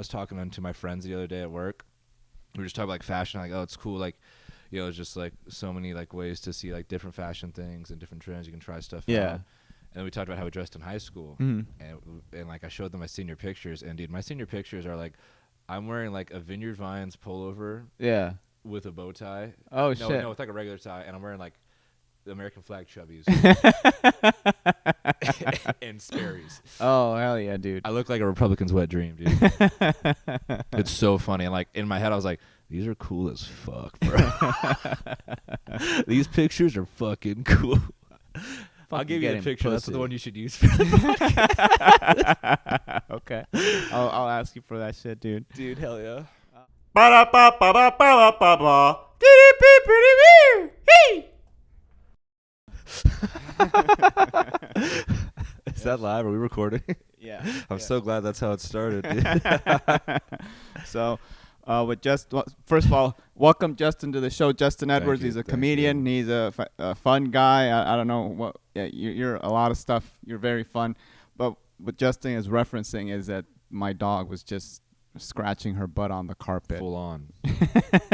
was talking to my friends the other day at work. We were just talking about like fashion, like, oh, it's cool, like, it's just like so many like ways to see like different fashion things and different trends. You can try stuff out. And we talked about how we dressed in high school, and like I showed them my senior pictures, and dude, my senior pictures are like, I'm wearing like a Vineyard Vines pullover, with a bow tie. Oh shit! No, with like a regular tie, and I'm wearing like the American flag chubbies and Sperry's. Oh hell yeah, dude! I look like a Republican's wet dream, dude. It's so funny, and like in my head, I was like, these are cool as fuck, bro. These pictures are fucking cool. I'll give you a picture. That's the one you should use for the podcast. Okay. I'll ask you for that shit, dude. Dude, hell yeah. Is that live? Are we recording? Yeah. I'm so glad that's how it started, dude. So, first of all, welcome Justin to the show. Justin Edwards, he's a comedian. He's a fun guy. I don't know what. Yeah, you're a lot of stuff. You're very fun. But what Justin is referencing is that my dog was just scratching her butt on the carpet. Full on.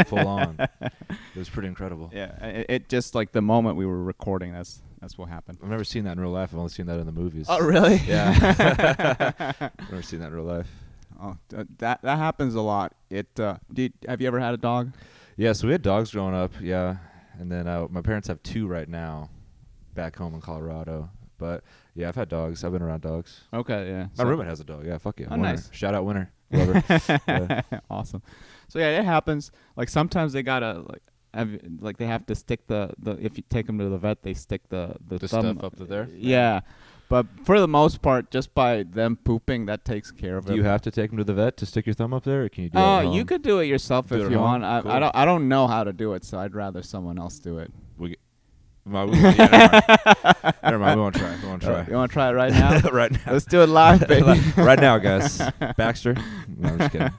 Full on. It was pretty incredible. Yeah, it just like the moment we were recording, that's what happened. I've never seen that in real life. I've only seen that in the movies. Oh, really? Yeah. I've never seen that in real life. Oh, that happens a lot. Have you ever had a dog? Yeah, so we had dogs growing up, yeah. And then my parents have 2 right now back home in Colorado. But, yeah, I've had dogs. I've been around dogs. Okay, yeah. My roommate has a dog. Yeah, fuck yeah. Oh, nice. Shout out Winter. Love her. Yeah. Awesome. So, yeah, it happens. Like, sometimes they got to, they have to stick the if you take them to the vet, they stick the thumb stuff up to there? Yeah. But for the most part, just by them pooping, that takes care of it. Do you have to take them to the vet to stick your thumb up there, or can you do it at home? You could do it yourself if you want. Cool. I don't know how to do it, so I'd rather someone else do it. Never mind. We won't try. You want to try it right now? Right now. Let's do it live, baby. Right now, guys. Baxter. No, I'm just kidding.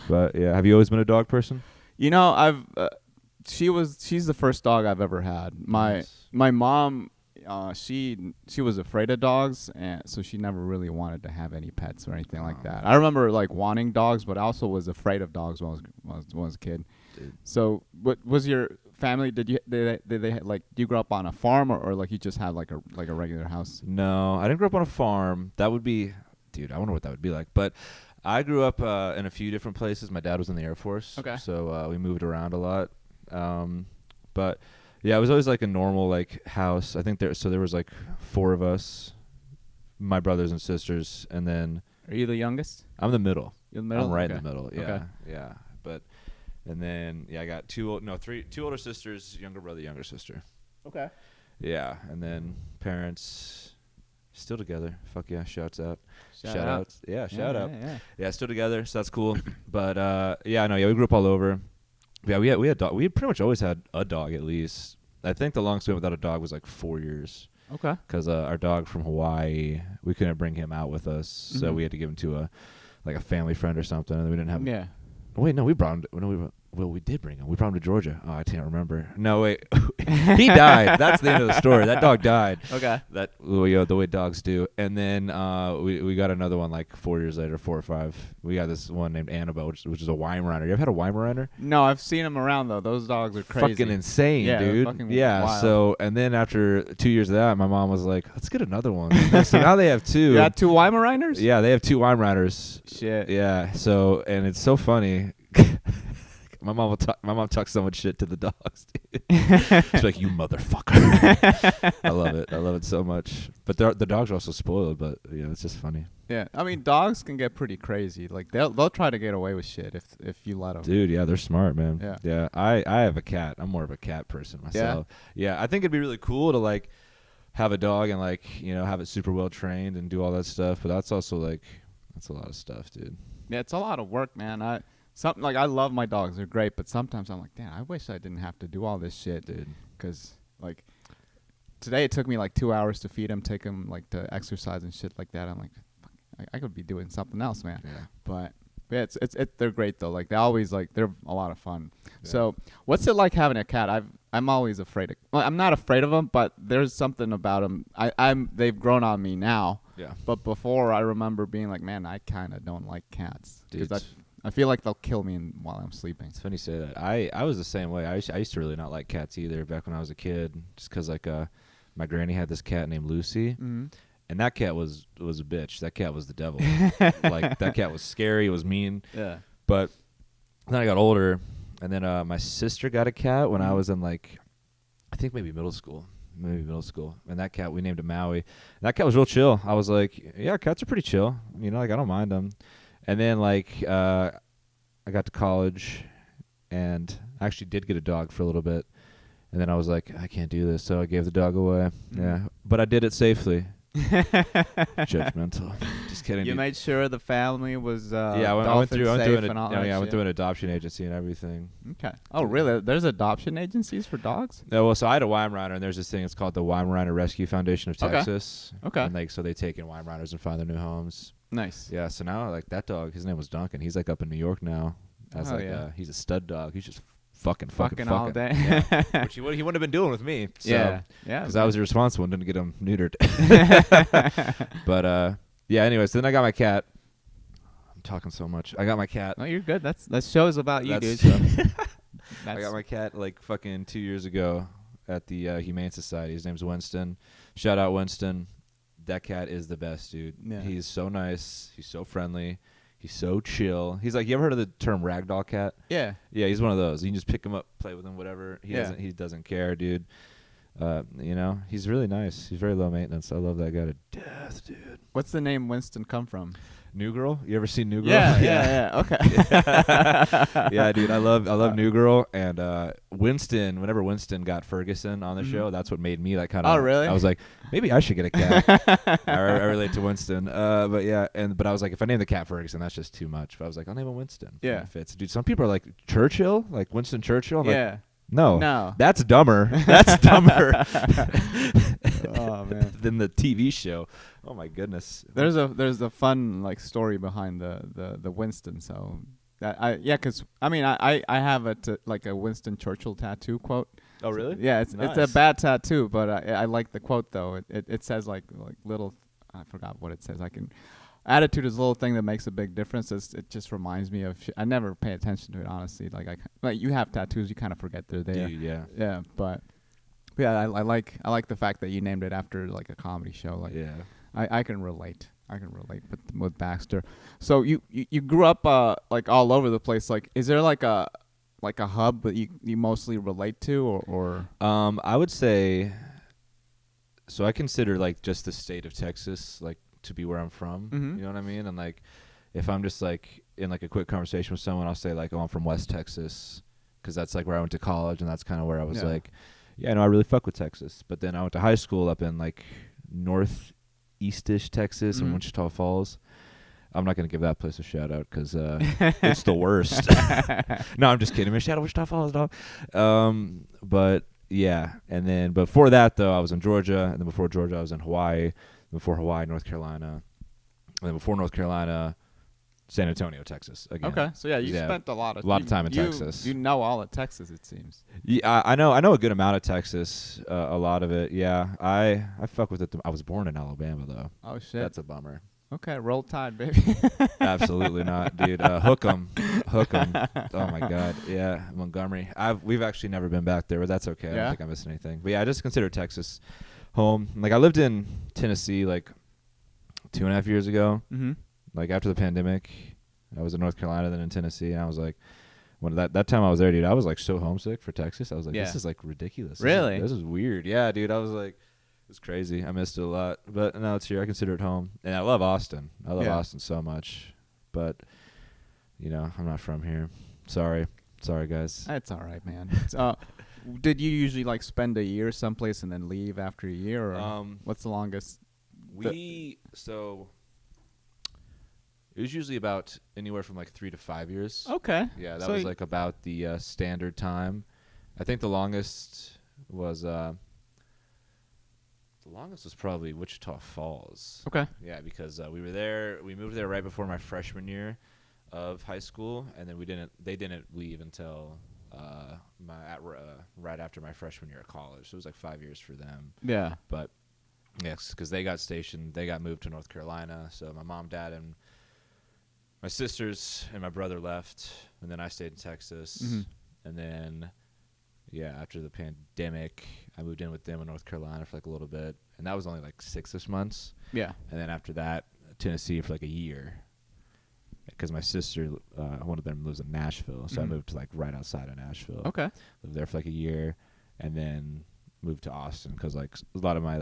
But yeah, have you always been a dog person? You know, she's the first dog I've ever had. My mom. She was afraid of dogs, and so she never really wanted to have any pets or anything like that. I remember like wanting dogs, but I also was afraid of dogs when I was a kid. Dude. So, what was your family? Did they like? Do you grow up on a farm or like you just had like a regular house? No, I didn't grow up on a farm. That would be, dude. I wonder what that would be like. But I grew up in a few different places. My dad was in the Air Force, okay. So we moved around a lot. But yeah, it was always like a normal like house. I think there was like 4 of us, my brothers and sisters, and then. Are you the youngest? I'm the middle. You're the middle. I'm right in the middle. Yeah, okay. Yeah. And then I got 2 older sisters, younger brother, younger sister. Okay. Yeah, and then parents still together. Fuck yeah, shouts out. Shout out. Yeah, shout out. Yeah, still together, so that's cool. But we grew up all over. Yeah, we had dog. We had pretty much always had a dog at least. I think the longest we went without a dog was like 4 years. Okay. Because our dog from Hawaii, we couldn't bring him out with us, so we had to give him to a family friend or something, and we didn't have. Yeah. Wait, no, we brought him. We did bring him. We brought him to Georgia. Oh, I can't remember. No, wait. He died. That's the end of the story. That dog died. Okay. The way dogs do. And then we got another one like 4 years later, 4 or 5. We got this one named Annabelle, which is a Weimaraner. You ever had a Weimaraner? No, I've seen them around though. Those dogs are crazy. Fucking insane, dude. Fucking yeah. wild. So and then after 2 years of that, my mom was like, "Let's get another one." So now they have 2. You got 2 Weimaraners? Yeah, they have 2 Weimaraners. Shit. Yeah. So and it's so funny. My mom talks so much shit to the dogs, dude. She's like, "You motherfucker." I love it. I love it so much. But the dogs are also spoiled. But it's just funny. Yeah, I mean, dogs can get pretty crazy. Like they'll try to get away with shit if you let them. Dude, yeah, they're smart, man. Yeah. Yeah. I have a cat. I'm more of a cat person myself. Yeah. I think it'd be really cool to like have a dog and like have it super well trained and do all that stuff. But that's also like that's a lot of stuff, dude. Yeah, it's a lot of work, man. I love my dogs. They're great, but sometimes I'm like, damn, I wish I didn't have to do all this shit, dude. Because, like, today it took me, like, 2 hours to feed them, take them, like, to exercise and shit like that. I'm like, fuck, I could be doing something else, man. Yeah. But yeah, they're great, though. Like, they're a lot of fun. Yeah. So, what's it like having a cat? I'm always afraid of. Well, I'm not afraid of them, but there's something about them. They've grown on me now. Yeah. But before, I remember being like, man, I kind of don't like cats Dude, because I feel like they'll kill me while I'm sleeping. It's funny you say that. I was the same way. I used to really not like cats either back when I was a kid, just because like my granny had this cat named Lucy, Mm-hmm. and that cat was a bitch. That cat was the devil. Like that cat was scary. It was mean. Yeah. But then I got older, and then my sister got a cat when I was in like, I think maybe middle school. And that cat, we named him Maui. And that cat was real chill. I was like, yeah, cats are pretty chill. You know, like I don't mind them. And then like I got to college, and I actually did get a dog for a little bit. And then I was like, I can't do this, so I gave the dog away. Yeah, but I did it safely. Judgmental. Just kidding. You made sure the family was I went through an adoption agency and everything. Okay. Oh, really? There's adoption agencies for dogs? No, well, so I had a Weimaraner, and there's this thing. It's called the Weimaraner Rescue Foundation of Texas. Okay. And like, so they take in Weimaraners and find their new homes. Nice. Yeah. So now, like that dog, his name was Duncan. He's like up in New York now. Yeah. He's a stud dog. He's just fucking all day. Yeah. Which he wouldn't have been doing with me. So, yeah. Because I was irresponsible and didn't get him neutered. But yeah. Anyways, then I got my cat. I'm talking so much. I got my cat. No, you're good. That show's about you, dude. So. I got my cat like fucking 2 years ago at the Humane Society. His name's Winston. Shout out Winston. That cat is the best, dude. Yeah. He's so nice. He's so friendly. He's so chill. He's like, you ever heard of the term ragdoll cat? Yeah. Yeah, he's one of those. You can just pick him up, play with him, whatever. He doesn't care, dude. You know, he's really nice. He's very low maintenance. I love that guy to death, dude. What's the name Winston come from? New Girl? You ever seen New Girl? Yeah. Okay. Yeah, dude. I love New Girl, and Winston. Whenever Winston got Ferguson on the show, that's what made me like kind of. Oh, really? I was like, maybe I should get a cat. I relate to Winston. But yeah, but I was like, if I name the cat Ferguson, that's just too much. But I was like, I'll name him Winston. Yeah. It fits, dude. Some people are like Churchill, like Winston Churchill. I'm yeah. Like, no. No. That's dumber. That's dumber. Oh man. Than the TV show. Oh my goodness. There's a fun like story behind the Winston. So that because I have like a Winston Churchill tattoo quote. Oh really? Yeah, it's a bad tattoo, but I like the quote though. It says like little. I forgot what it says. Attitude is a little thing that makes a big difference. It just reminds me of. I never pay attention to it honestly. Like you have tattoos, you kind of forget they're there. Dude, yeah. Yeah, but yeah, I like the fact that you named it after like a comedy show. Like yeah. I can relate. With Baxter. So you grew up like all over the place. Like, is there like a hub that you mostly relate to or? I would say. So I consider like just the state of Texas like to be where I'm from. Mm-hmm. You know what I mean? And like, if I'm just like in like a quick conversation with someone, I'll say like, oh, I'm from West Texas, because that's like where I went to college, and that's kind of where I was like, yeah, no, I really fuck with Texas. But then I went to high school up in like northeastish Texas in Wichita Falls. I'm not gonna give that place a shout out because it's the worst. No, I'm just kidding. Shout out Wichita Falls, dog. But yeah, and then before that though, I was in Georgia, and then before Georgia, I was in Hawaii. Before Hawaii, North Carolina, and then before North Carolina, San Antonio, Texas. Again. Okay, so yeah, you spent a lot of time in Texas. You know all of Texas, it seems. Yeah, I know a good amount of Texas. A lot of it, yeah. I fuck with it. I was born in Alabama though. Oh shit, that's a bummer. Okay, roll tide, baby. Absolutely not, dude. Hook 'em. Oh my god, yeah, Montgomery. We've actually never been back there, but that's okay. I don't think I'm missing anything. But yeah, I just consider Texas home. Like I lived in Tennessee like 2.5 years ago. Mm-hmm. Like after the pandemic, I was in North Carolina, then in Tennessee, and I was like, when that time I was there, dude, I was like so homesick for Texas. I was like, this is like ridiculous. Really? This is weird. Yeah, dude. I was like, it was crazy. I missed it a lot, but now it's here. I consider it home, and I love Austin. I love Austin so much, but you know, I'm not from here. Sorry, guys. That's all right, man. Did you usually like spend a year someplace and then leave after a year, or what's the longest? So it was usually about anywhere from like 3 to 5 years. Okay. Yeah, that was like about the standard time. I think the longest was probably Wichita Falls. Okay. Yeah, because we moved there right before my freshman year of high school, and then they didn't leave until right after my freshman year of college. So it was like 5 years for them. Yeah. But yes, because they got moved to North Carolina. So my mom, dad, and my sisters and my brother left, and then I stayed in Texas. Mm-hmm. And then, after the pandemic, I moved in with them in North Carolina for like a little bit, and that was only like 6-ish months. Yeah. And then after that, Tennessee for like a year, because my sister, one of them lives in Nashville, so I moved to like right outside of Nashville. Okay. Lived there for like a year, and then moved to Austin because like a lot of my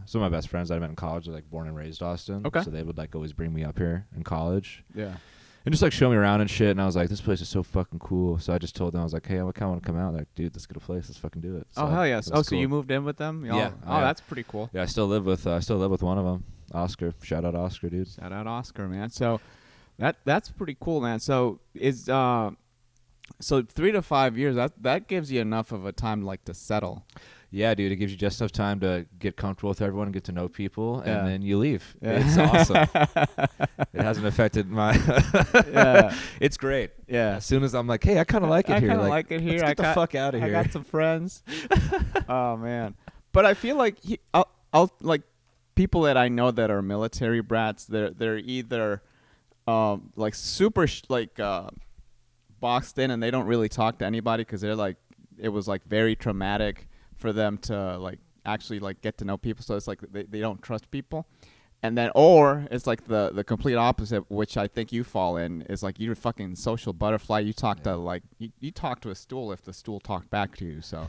some of my best friends that I met in college are like born and raised Austin. Okay. So they would like always bring me up here in college. Yeah. And just like show me around and shit. And I was like, this place is so fucking cool. So I just told them, I was like, hey, I kind of want to come out. They're like, dude, let's get a place. Let's fucking do it. So hell yes. cool. So you moved in with them? Yeah. That's pretty cool. Yeah, I still live with one of them, Oscar. Shout out Oscar, dude. Shout out Oscar, man. So that's pretty cool, man. So is 3 to 5 years. That gives you enough of a time like to settle. Yeah, dude, it gives you just enough time to get comfortable with everyone and get to know people, and then you leave. Yeah. It's awesome. It hasn't affected my... Yeah. It's great. Yeah. As soon as I'm like, hey, I kind of like it here. I kind of like it here. Let's get the fuck out of here. I got some friends. Oh, man. But I feel like I'll like people that I know that are military brats, they're either like super boxed in and they don't really talk to anybody because they're like, it was like very traumatic for them to like actually like get to know people, so it's like they don't trust people. And then, or it's like the complete opposite, which I think you fall in, is like you're a fucking social butterfly. You talk to like you talk to a stool if the stool talked back to you. So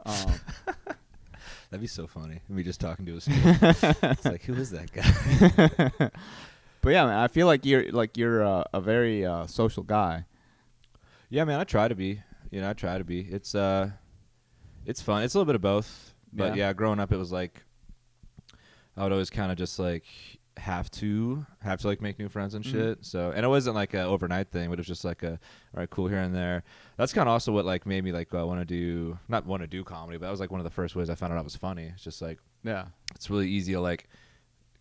that'd be so funny. Me just talking to a stool. It's like, who is that guy? But yeah, man, I feel like you're a very social guy. Yeah, man, I try to be. I try to be. It's fun. It's a little bit of both. But yeah, growing up, it was like I would always kind of just like have to like make new friends and shit. So, and it wasn't like a overnight thing, but it was just like all right, cool here and there. That's kind of also what like made me like not want to do comedy, but that was like one of the first ways I found out I was funny. It's just like, it's really easy to like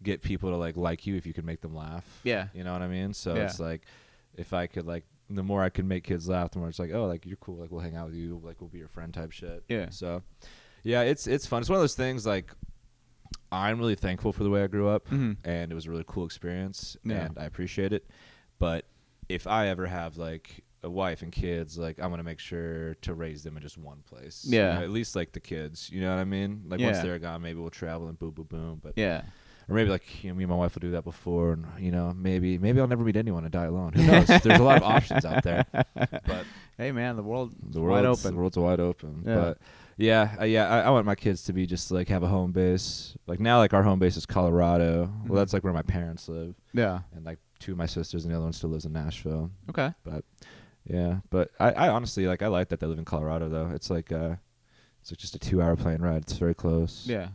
get people to like you if you can make them laugh. Yeah. You know what I mean? So it's like, if I could like, the more I can make kids laugh, the more it's like, oh, like you're cool, like we'll hang out with you, like we'll be your friend type shit. Yeah. So, yeah, it's fun. It's one of those things like I'm really thankful for the way I grew up, and it was a really cool experience, and I appreciate it. But if I ever have like a wife and kids, like I'm gonna make sure to raise them in just one place. Yeah. At least like the kids, you know what I mean? Like once they're gone, maybe we'll travel and boom, boom, boom. But or maybe like me and my wife will do that before, and maybe I'll never meet anyone and die alone. Who knows? There's a lot of options out there. But hey, man, the world's wide open. The world's wide open. Yeah. But I want my kids to be just like have a home base. Like now, like our home base is Colorado. Well, that's like where my parents live. Yeah. And like two of my sisters, and the other one still lives in Nashville. Okay. But yeah, but I honestly like that they live in Colorado though. It's like it's like just a 2-hour plane ride. It's very close. Yeah.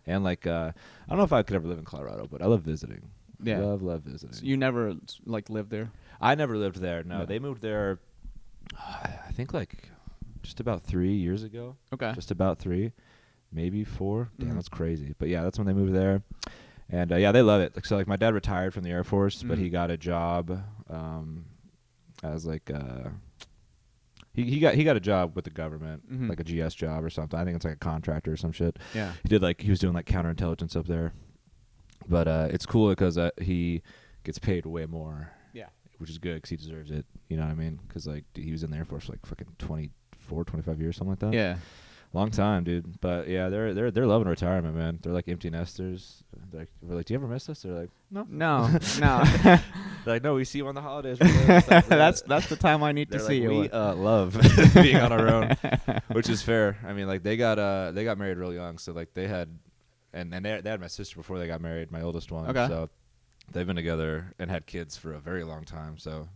And like I don't know if I could ever live in Colorado, but I love visiting. Yeah. Love visiting. So you never like lived there? I never lived there. No, they moved there I think like just about 3 years ago. Okay. Just about 3, maybe 4. Damn, that's crazy. But yeah, that's when they moved there. And they love it. Like so like my dad retired from the Air Force, but he got a job as like He got a job with the government, like a GS job or something. I think it's like a contractor or some shit. Yeah. He was doing like counterintelligence up there. But it's cool because he gets paid way more. Yeah. Which is good because he deserves it. You know what I mean? Because like he was in the Air Force for like fucking 24, 25 years, something like that. Yeah. Long time, dude. But yeah, they're loving retirement, man. They're like empty nesters. We're like, do you ever miss us? They're like, no. They're like, no, we see you on the holidays. That's the time I need to see you. We love being on our own, which is fair. I mean, like they got married real young, so like they had, and they had my sister before they got married, my oldest one. Okay. So they've been together and had kids for a very long time. So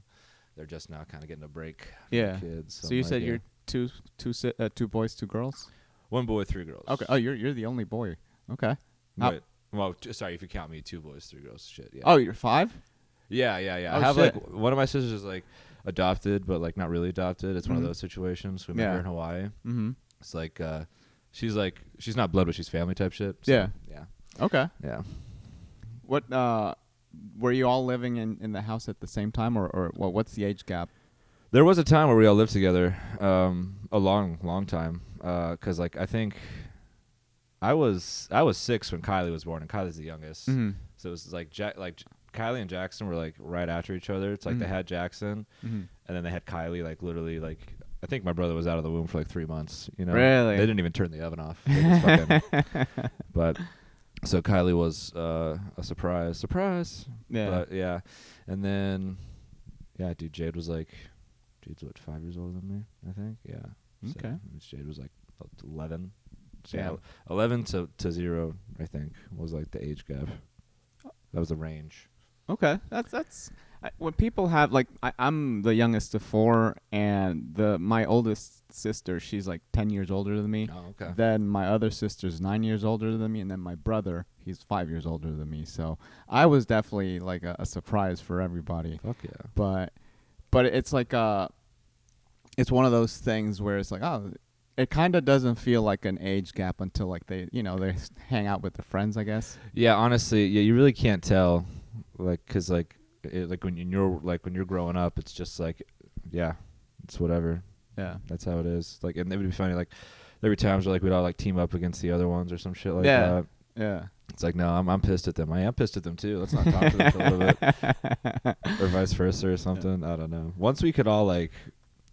they're just now kind of getting a break. Yeah. From kids. So you said you're two boys, 2 girls. 1 boy, 3 girls. Okay. Oh, you're the only boy. Okay. Wait, well, sorry if you count me, 2 boys, 3 girls. Shit. Yeah. Oh, you're 5? Yeah. Oh, I have shit. Like one of my sisters is like adopted, but like not really adopted. It's one of those situations. We met her in Hawaii. Mm-hmm. It's like she's not blood, but she's family type shit. So, yeah. Okay. Yeah. What were you all living in the house at the same time, or what's the age gap? There was a time where we all lived together, a long time. 'Cause like I think I was 6 when Kylie was born, and Kylie's the youngest. Mm-hmm. So it was like Kylie and Jackson were like right after each other. It's like they had Jackson, and then they had Kylie. Like literally, like I think my brother was out of the womb for like 3 months. You know, really? They didn't even turn the oven off. They just fucking, but so Kylie was a surprise. Yeah. But yeah, and then yeah, dude, Jade's what, 5 years older than me? I think. Yeah. Okay. So Jade was like 11. So Yeah. 11 to 0, I think, was like the age gap. That was the range. Okay, that's when people have like I'm the youngest of 4, and my oldest sister, she's like 10 years older than me. Oh, okay. Then my other sister's 9 years older than me, and then my brother, he's 5 years older than me. So I was definitely like a surprise for everybody. Fuck yeah. But it's like it's one of those things where it's like, oh, it kind of doesn't feel like an age gap until like they hang out with their friends, I guess. Yeah, honestly, yeah, you really can't tell, like, 'cause like when you're growing up, it's just like, yeah, it's whatever. Yeah, that's how it is. Like, and it would be funny, like, there'd be times where like we'd all like team up against the other ones or some shit like that. Yeah. It's like, no, I'm pissed at them. I am pissed at them too. Let's not talk to them for a little bit, or vice versa or something. I don't know. Once we could all like.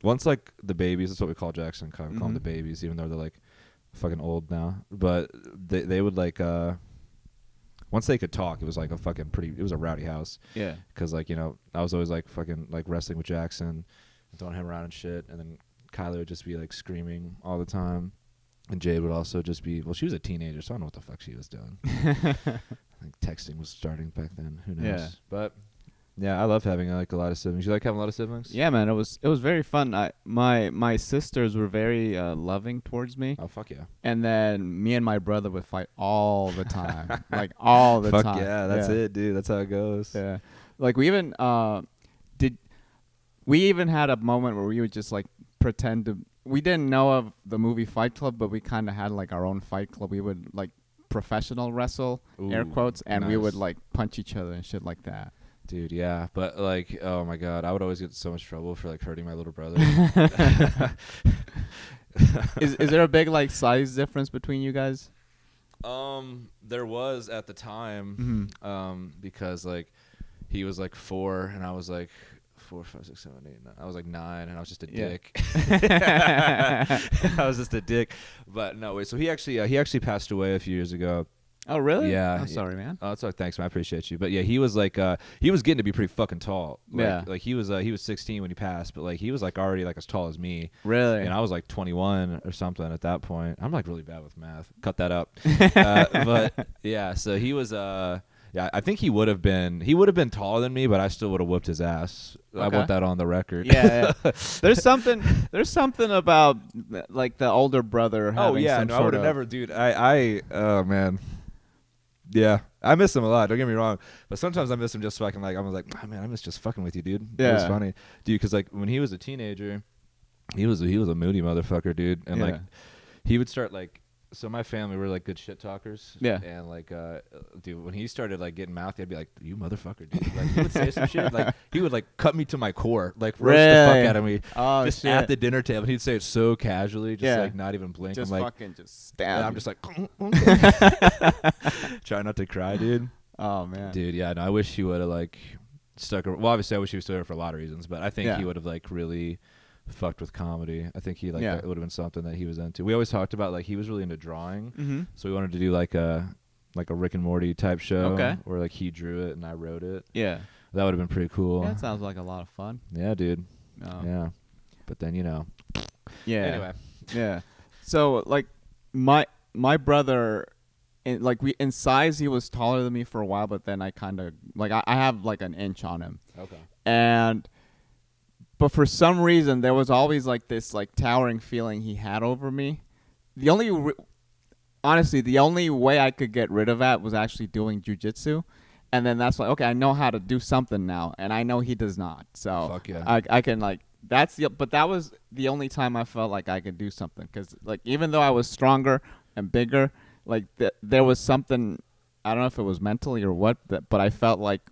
Once, like, the babies, that's what we call Jackson, call them the babies, even though they're, like, fucking old now. But they would, like, once they could talk, it was, like, it was a rowdy house. Yeah. Because, like, you know, I was always, like, fucking, like, wrestling with Jackson, throwing him around and shit. And then Kylie would just be, like, screaming all the time. And Jade would also just be, well, she was a teenager, so I don't know what the fuck she was doing. I think texting was starting back then. Who knows? Yeah. But... yeah, I love having like a lot of siblings. You like having a lot of siblings? Yeah, man, it was very fun. My sisters were very loving towards me. Oh fuck yeah! And then me and my brother would fight all the time, like all the time. Fuck yeah, that's it, dude. That's how it goes. Yeah, like we even had a moment where we would just like pretend to. We didn't know of the movie Fight Club, but we kind of had like our own fight club. We would like professional wrestle, air quotes, and we would like punch each other and shit like that. Dude, yeah, but like, oh my god, I would always get in so much trouble for like hurting my little brother. Is there a big like size difference between you guys? There was at the time, because like he was like 4 and I was like 4, 5, 6, 7, 8, 9. I was like 9 and I was just a dick. I was just a dick. But no, wait. So he actually passed away a few years ago. Oh really? Yeah. I'm sorry, man. Oh, it's all, thanks, man. I appreciate you. But yeah, he was like he was getting to be pretty fucking tall. Like, yeah. Like he was 16 when he passed, but like he was like already like as tall as me. Really? And I was like 21 or something at that point. I'm like really bad with math. Cut that up. But yeah, so he was yeah, I think he would have been taller than me, but I still would have whooped his ass. Okay. I want that on the record. Yeah. There's something about like the older brother having some I would have never, dude. I oh man. Yeah, I miss him a lot. Don't get me wrong, but sometimes I miss him just fucking like I was like, oh, man, I miss just fucking with you, dude. Yeah, it was funny, dude. Because like when he was a teenager, he was a moody motherfucker, dude. And like he would start like, so my family were like good shit talkers. Yeah. And like, dude, when he started like getting mouthy, I'd be like, you motherfucker, dude. Like he would say some shit, like he would like cut me to my core, like roast the fuck out of me. Oh just shit. at the dinner table. And he'd say it so casually, just like not even blink. Just I'm like, fucking just stab. I'm just like, try not to cry, dude. Oh man, dude. Yeah, no, I wish he would have like stuck. Well, obviously, I wish he was still there for a lot of reasons, but I think he would have like really fucked with comedy. I think he like that would have been something that he was into. We always talked about like he was really into drawing, so we wanted to do like a Rick and Morty type show, where like he drew it and I wrote it. Yeah, that would have been pretty cool. Yeah, that sounds like a lot of fun. Yeah, dude. Yeah, but then Yeah. Anyway. Yeah. So like my brother, in size he was taller than me for a while, but then I kind of like I have like an inch on him. Okay. But for some reason there was always like this like towering feeling he had over me. Honestly, the only way I could get rid of that was actually doing jujitsu. And then that's like, okay, I know how to do something now, and I know he does not. So fuck yeah. I can like but that was the only time I felt like I could do something, because like even though I was stronger and bigger, like there was something, I don't know if it was mentally or what, but I felt like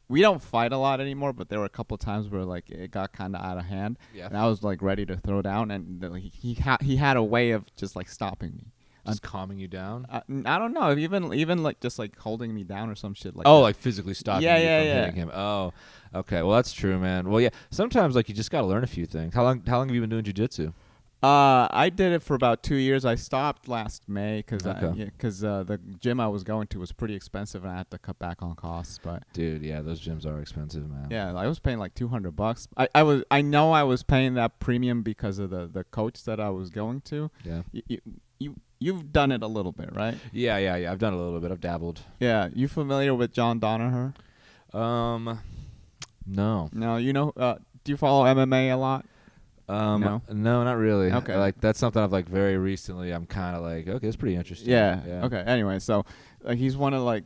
we don't fight a lot anymore, but there were a couple of times where like it got kind of out of hand, and I was like ready to throw down, and he had a way of just like stopping me. Just calming you down? I don't know. Even like just like holding me down or some shit like. Oh, that. like physically stopping you from hitting him. Oh, okay. Well, that's true, man. Well, yeah. Sometimes like you just gotta learn a few things. How long have you been doing jiu-jitsu? I did it for about 2 years. I stopped last May because the gym I was going to was pretty expensive, and I had to cut back on costs. But dude, yeah, those gyms are expensive, man. Yeah, I was paying like $200. I know I was paying that premium because of the coach that I was going to. Yeah. You've done it a little bit, right? Yeah. I've done a little bit. I've dabbled. Yeah. You familiar with John Danaher? No. No. You know? Do you follow MMA a lot? No, not really. Okay. Like that's something I've like very recently. I'm kind of like, okay, it's pretty interesting. Yeah. Okay. Anyway, so he's one of like.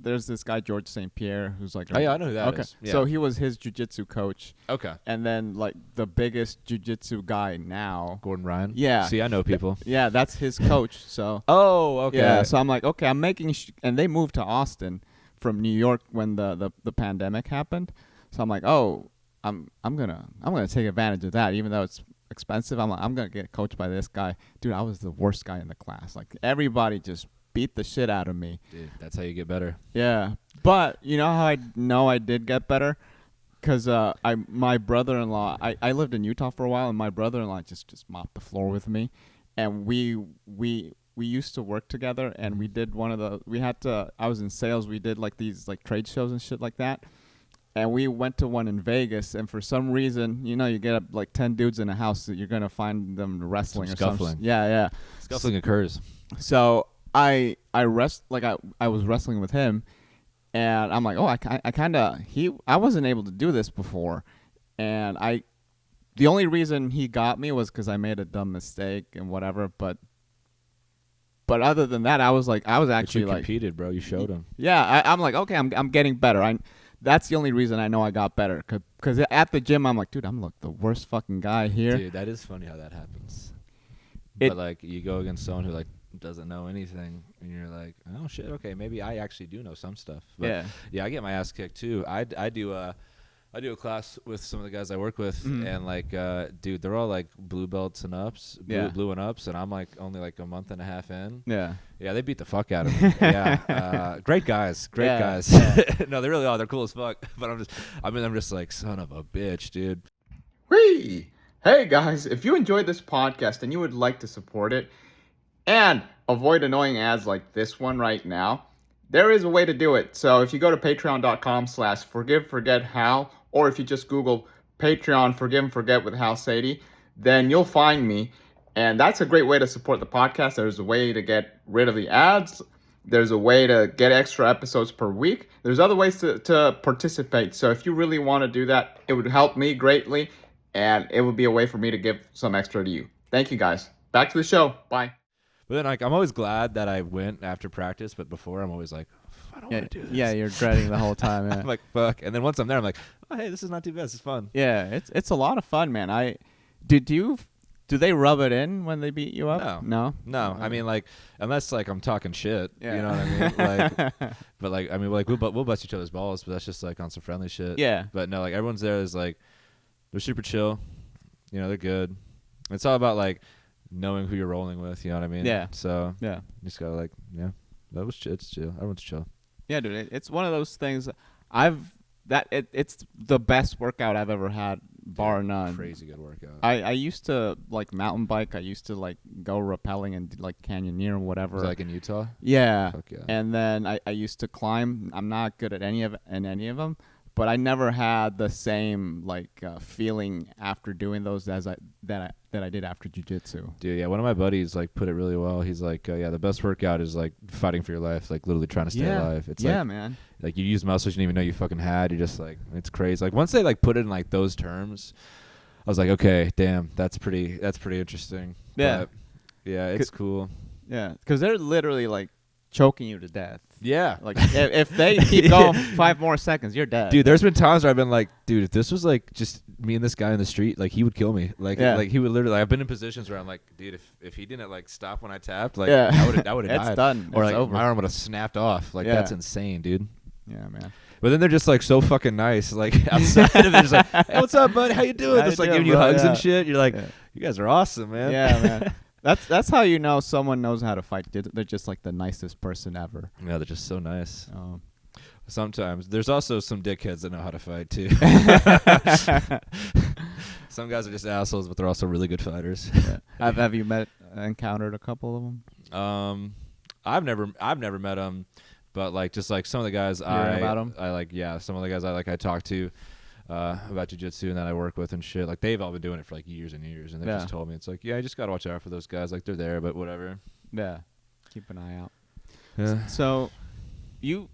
There's this guy George St. Pierre who's like. Oh yeah, I know who that is. Yeah. So he was his jiu-jitsu coach. Okay. And then like the biggest jiu-jitsu guy now. Gordon Ryan. Yeah. See, I know people. Yeah, that's his coach. So. Oh, okay. Yeah. So I'm like, okay, I'm making. And they moved to Austin from New York when the pandemic happened. So I'm like, oh. I'm gonna take advantage of that, even though it's expensive. I'm gonna get coached by this guy, dude. I was the worst guy in the class. Like everybody just beat the shit out of me. Dude, that's how you get better. Yeah, but you know how I know I did get better, because my brother-in-law. I lived in Utah for a while, and my brother-in-law just mopped the floor with me, and we used to work together, and we did I was in sales. We did like these like trade shows and shit like that. And we went to one in Vegas, and for some reason, you know, you get up like 10 dudes in a house that you're gonna find them wrestling or scuffling. something. Yeah. Scuffling occurs. So I was wrestling with him, and I'm like, oh, I wasn't able to do this before, and the only reason he got me was because I made a dumb mistake and whatever, but other than that, I was actually you competed, bro. You showed him. Yeah, I'm like, okay, I'm getting better. That's the only reason I know I got better. Because at the gym, I'm like, dude, I'm like the worst fucking guy here. Dude, that is funny how that happens. But like, you go against someone who like doesn't know anything, and you're like, oh shit, okay, maybe I actually do know some stuff. But yeah, I get my ass kicked too. I do a class with some of the guys I work with, and like, dude, they're all like blue belts and ups, blue and ups, and I'm like only like a month and a half in. Yeah, they beat the fuck out of me. Yeah, great guys. Yeah. No, they really are. They're cool as fuck. But I'm just like, son of a bitch, dude. Whee! Hey guys, if you enjoyed this podcast and you would like to support it and avoid annoying ads like this one right now, there is a way to do it. So if you go to patreon.com/forgiveforgethal, or if you just Google Patreon Forgive and Forget with Hal Sadi, then you'll find me. And that's a great way to support the podcast. There's a way to get rid of the ads. There's a way to get extra episodes per week. There's other ways to participate. So if you really want to do that, it would help me greatly. And it would be a way for me to give some extra to you. Thank you, guys. Back to the show. Bye. But then, like, I'm always glad that I went after practice. But before, I'm always like, I don't want to do this. Yeah, you're dreading the whole time. Yeah. I'm like, fuck. And then once I'm there, I'm like, oh, hey, this is not too bad. This is fun. Yeah, it's a lot of fun, man. Do they rub it in when they beat you up? No. I mean, like, unless like I'm talking shit. Yeah. You know what I mean? Like, but like, I mean, like we'll bust each other's balls, but that's just like on some friendly shit. Yeah. But no, like everyone's there is like, they're super chill. You know, they're good. It's all about like knowing who you're rolling with. You know what I mean? Yeah. So yeah, you just gotta like, yeah, it's chill. Everyone's chill. Yeah, dude. It's one of those things. It's the best workout I've ever had, bar none. Crazy good workout. I used to like mountain bike. I used to like go rappelling and like canyoneer or whatever. Was that like in Utah? Yeah. Fuck yeah. And then I used to climb. I'm not good at any of them, but I never had the same like feeling after doing those that I did after jiu-jitsu. Dude, yeah, one of my buddies like put it really well. He's like, yeah, the best workout is like fighting for your life, like literally trying to stay alive. It's like, man. Like you use muscles you didn't even know you fucking had. You're just like, it's crazy. Like once they like put it in like those terms, I was like, okay, damn, that's pretty interesting. Yeah. But, yeah, it's cool. Yeah, because they're literally like choking you to death. Yeah. Like if they keep going 5 more seconds, you're dead. Dude, there's been times where I've been like, dude, if this was like just me and this guy in the street, like he would kill me. Like like he would literally, I've been in positions where I'm like, dude, if he didn't like stop when I tapped, like I would have died. It's done. Or it's like over. my arm would have snapped off. Like that's insane, dude. Yeah, man. But then they're just like so fucking nice. Like outside of it, just like, hey, what's up, buddy? How you doing? How Just you like doing, giving you bro? hugs Yeah. and shit. You're like, you guys are awesome, man. Yeah, man. That's how you know someone knows how to fight. They're just like the nicest person ever. Yeah, they're just so nice. Um, Sometimes there's also some dickheads that know how to fight too. Some guys are just assholes, but they're also really good fighters. yeah. Have you encountered a couple of them? I've never met them, but like just like some of the guys about 'em? I like, yeah, some of the guys I talk to about jiu-jitsu and that I work with and shit. Like they've all been doing it for like years and years, and they've just told me it's like, yeah, you just gotta watch out for those guys. Like they're there, but whatever. Yeah, keep an eye out. Yeah. So, you,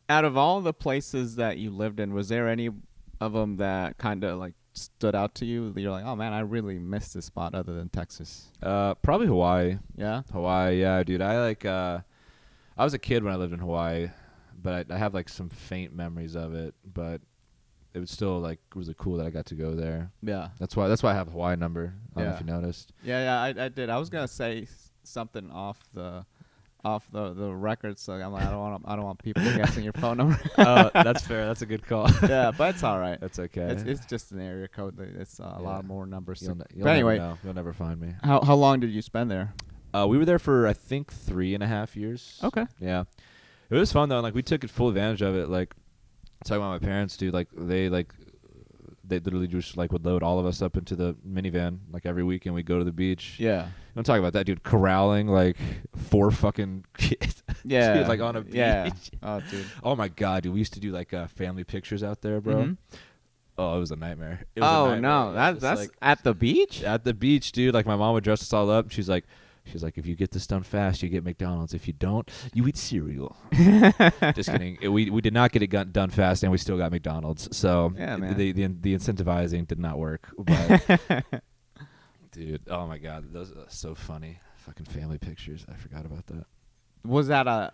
out of all the places that you lived in, was there any of them that kind of like stood out to you? You're like, oh man, I really missed this spot other than Texas. Probably Hawaii. Yeah. Hawaii, yeah, dude. I was a kid when I lived in Hawaii, but I have like some faint memories of it. But it was still like really cool that I got to go there. Yeah. That's why I have a Hawaii number. I don't know if you noticed. Yeah, I did. I was gonna say something off the record, so I'm like, I don't want people guessing your phone number. That's fair. That's a good call. Yeah, but it's all right. That's okay. It's just an area code. It's a lot more numbers. You'll But anyway, you'll never find me. how long did you spend there? We were there for I think 3.5 years. Okay. Yeah, it was fun though. And, like we took full advantage of it. Like talking about my parents, dude. They literally just like would load all of us up into the minivan like every weekend. We'd go to the beach. Yeah. Don't talk about that, dude. Corralling like 4 fucking kids. Yeah. Dude, like on a beach. Yeah. Oh, dude. Oh my god, dude. We used to do like family pictures out there, bro. Mhm. Oh, it was a nightmare. It was a Oh nightmare. no, It's that's like, at the beach. at the beach, dude. Like my mom would dress us all up. She's like, if you get this done fast, you get McDonald's. If you don't, you eat cereal. Just kidding. We did not get it done fast, and we still got McDonald's. So Yeah, man. the incentivizing did not work. But dude, oh my god, those are so funny. Fucking family pictures. I forgot about that. Was that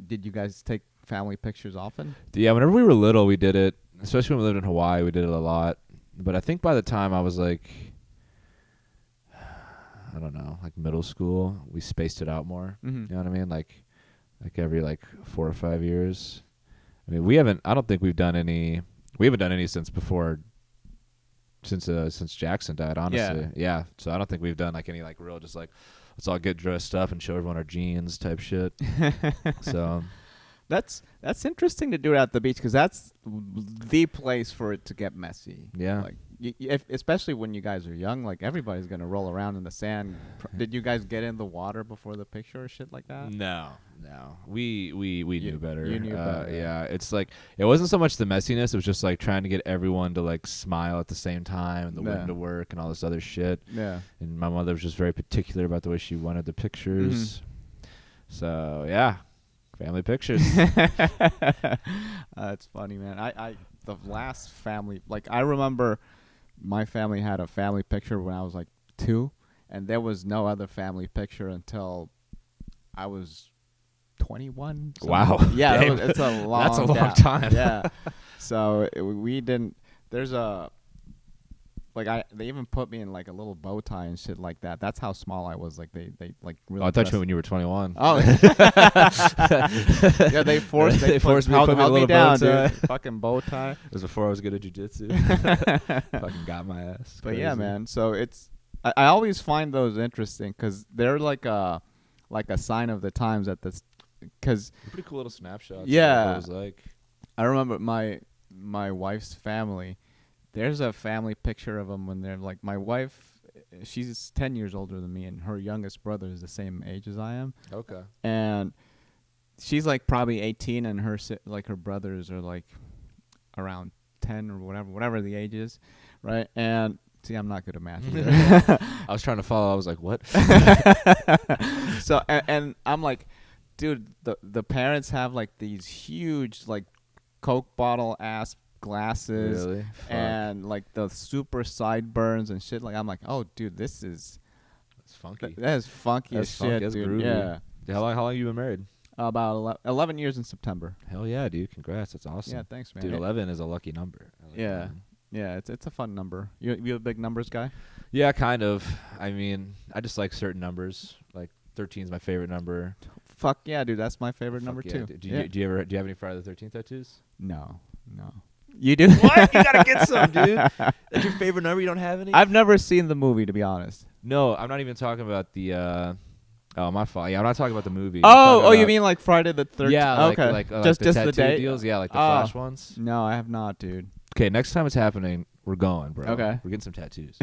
did you guys take family pictures often? Yeah, whenever we were little, we did it. Especially when we lived in Hawaii, we did it a lot. But I think by the time I was like, I don't know, like middle school, we spaced it out more. Mm-hmm. You know what I mean? Like every like 4 or 5 years. I mean, I don't think we haven't done any since Jackson died, honestly. Yeah. So I don't think we've done like any like real just like let's all get dressed up and show everyone our jeans type shit. So That's interesting to do it at the beach because that's the place for it to get messy. yeah. Like, especially when you guys are young, like everybody's gonna roll around in the sand. Did you guys get in the water before the picture or shit like that? No. We knew better. You knew better. Yeah. It's like it wasn't so much the messiness. It was just like trying to get everyone to like smile at the same time and the wind to work and all this other shit. Yeah. And my mother was just very particular about the way she wanted the pictures. So yeah, family pictures. That's funny, man. I the last family, like I remember my family had a family picture when I was like 2, and there was no other family picture until I was 21. So Wow. Yeah, Damn. it's a long. That's a long gap. time. Yeah. So we didn't. There's a. Like they even put me in like a little bow tie and shit like that. That's how small I was. Like they like really. Oh, I thought you meant when you were 21. Oh. Yeah, they forced me to put me in a little bow down, tie. dude. Fucking bow tie. It was before I was good at jiu-jitsu. Fucking got my ass. But yeah, Crazy. man. So I always find those interesting because they're like a sign of the times at this. Because Pretty cool little snapshots. Yeah. Of what it was like. I remember my wife's family. There's a family picture of them when they're like my wife. She's 10 years older than me, and her youngest brother is the same age as I am. Okay. And she's like probably 18, and her brothers are like around 10 or whatever the age is, right? And see, I'm not good at math either. I was trying to follow. I was like, what? So and I'm like, dude, the parents have like these huge like Coke bottle ass glasses. Really? Fuck. And like the super sideburns and shit. Like I'm like, oh, dude, this is That's funky. that is funky That's as funky. shit, That's dude. groovy. Yeah, How long you been married? about 11 years in September. Hell yeah, dude. Congrats. That's awesome. Yeah, thanks, man. Dude, 11 is a lucky number. I like Yeah. 11. Yeah, it's a fun number. You a big numbers guy? Yeah, kind of. I mean, I just like certain numbers. Like 13 is my favorite number. Fuck yeah, dude. That's my favorite Fuck number yeah, 2. dude. Do you have any Friday the 13th tattoos? No. You do? What? You gotta get some, dude. That's your favorite number? You don't have any? I've never seen the movie, to be honest. No, I'm not even talking about the. Oh, my fault. Yeah, I'm not talking about the movie. Oh, you mean like Friday the 13th? Yeah, okay. like just the the tattoo date deals. Yeah, like the Flash ones. No, I have not, dude. Okay, next time it's happening, we're going, bro. Okay. We're getting some tattoos.